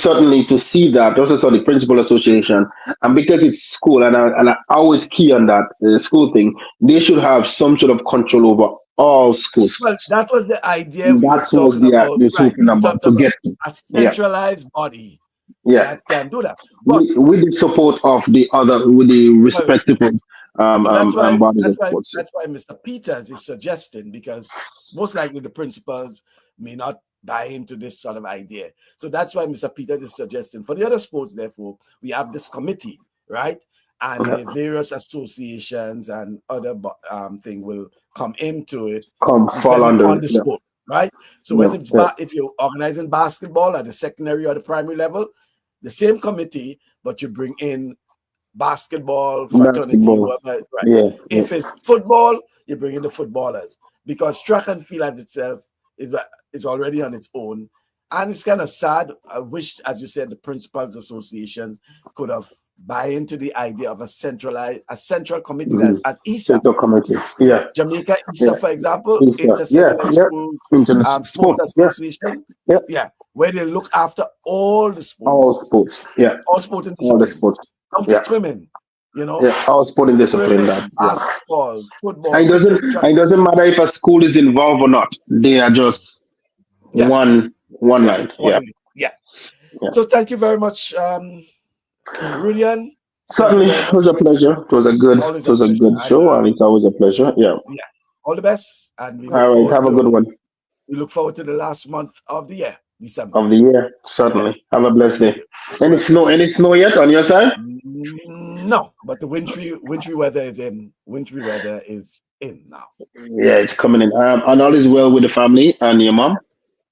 certainly to see that also saw the principal association, and because it's school, and I always key on that school thing, they should have some sort of control over all schools. Well, that was the idea. That was to get a centralized body that can do that. But with the support of the respective that's why Mr. Peters is suggesting, because most likely the principals may not buy into this sort of idea. So that's why Mr. Peters is suggesting for the other sports, therefore, we have this committee, right? And the various associations and other thing will come into it, fall under on the sport, right? So if you're organizing basketball at the secondary or the primary level, the same committee, but you bring in basketball, fraternity, whatever, right? If it's football, you bring in the footballers, because track and field as itself is already on its own. And it's kind of sad. I wish, as you said, the principals associations could have buy into the idea of a central committee that as ESA. Central committee, Jamaica ESA, for example, Intersecondary School Sports Association, where they look after all the sports. All sports, all sport and all the sports. Swimming, all sporting discipline. Basketball, football. It doesn't matter if a school is involved or not. They are just one line. So thank you very much, Rudian. Certainly, it was a pleasure. It was a good show, and it's always a pleasure. All the best, and all right, have a good one. We look forward to the last month of the year, December. Of the year, certainly. Have a blessed day. Any snow yet on your side? No, but the wintry weather is in. Wintry weather is in now. Yeah, it's coming in. And all is well with the family and your mom?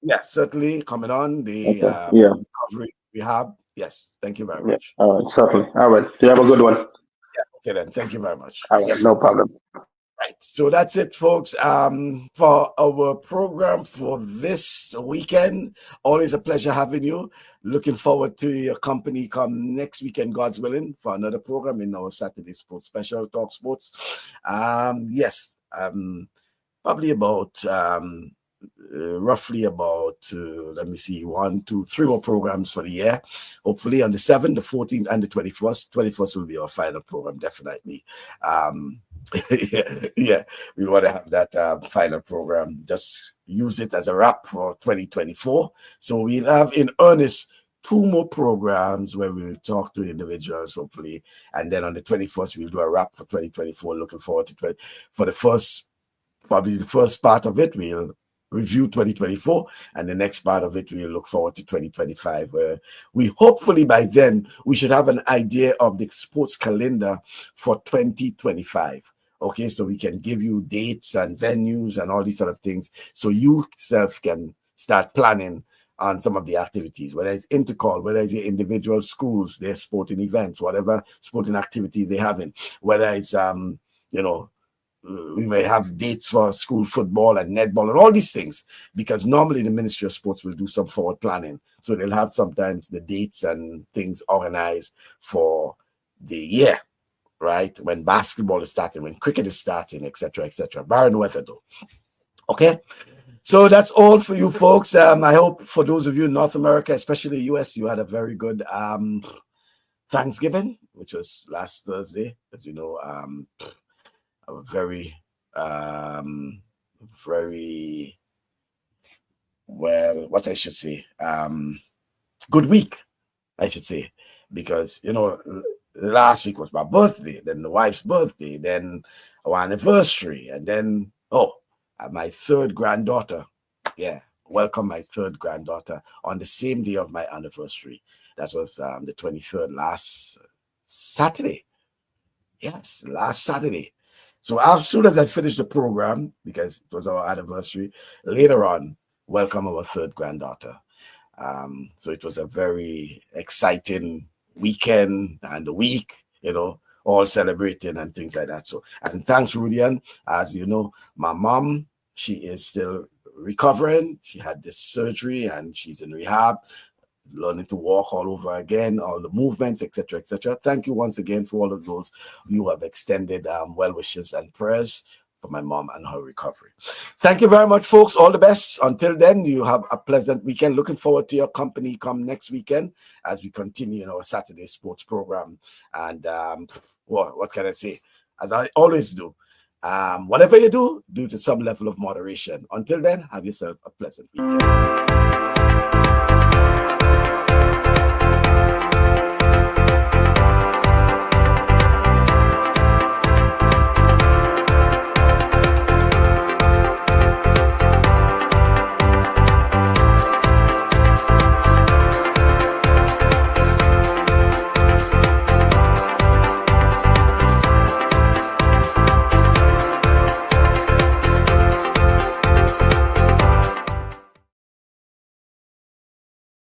Yeah, certainly coming on the recovery rehab. Yes, thank you very much. All right, certainly. All right, you have a good one. Okay then, thank you very much. All right, no problem. Right, so that's it, folks, for our program for this weekend. Always a pleasure having you. Looking forward to your company come next weekend, God's willing, for another program in our Saturday Sports Special, TalkSports. Probably about roughly about, let me see, 1, 2, 3 more programs for the year. Hopefully on the 7th, the 14th, and the 21st. 21st will be our final program, definitely. We want to have that final program. Just use it as a wrap for 2024. So we'll have in earnest 2 more programs where we'll talk to individuals, hopefully. And then on the 21st, we'll do a wrap for 2024. Looking forward to for the first part of it, we'll review 2024, and the next part of it we'll look forward to 2025, where we hopefully by then we should have an idea of the sports calendar for 2025. Okay, so we can give you dates and venues and all these sort of things, so you yourself can start planning on some of the activities, whether it's intercall, whether it's your individual schools, their sporting events, whatever sporting activities they're having, whether it's we may have dates for school football and netball and all these things, because normally the Ministry of Sports will do some forward planning. So they'll have sometimes the dates and things organized for the year. right? When basketball is starting, when cricket is starting, etc., etc. Barren weather, though. Okay. So that's all for you folks. I hope for those of you in North America, especially US, you had a very good Thanksgiving, which was last Thursday. As you know, a very, very well, what I should say, good week, I should say, because you know, last week was my birthday, then the wife's birthday, then our anniversary, and then my third granddaughter. Yeah, welcome my third granddaughter on the same day of my anniversary. That was the 23rd, last Saturday. Yes, last Saturday. So as soon as I finished the program, because it was our anniversary, later on, welcome our third granddaughter. So it was a very exciting weekend and a week, you know, all celebrating and things like that. So, and thanks, Rudian. As you know, my mom, she is still recovering. She had this surgery and she's in rehab, learning to walk all over again, all the movements, etc., etc. Thank you once again for all of those you have extended well wishes and prayers for my mom and her recovery. Thank you very much, folks. All the best. Until then, you have a pleasant weekend. Looking forward to your company come next weekend as we continue in our Saturday sports program. And what can I say? As I always do, whatever you do, do to some level of moderation. Until then, have yourself a pleasant weekend.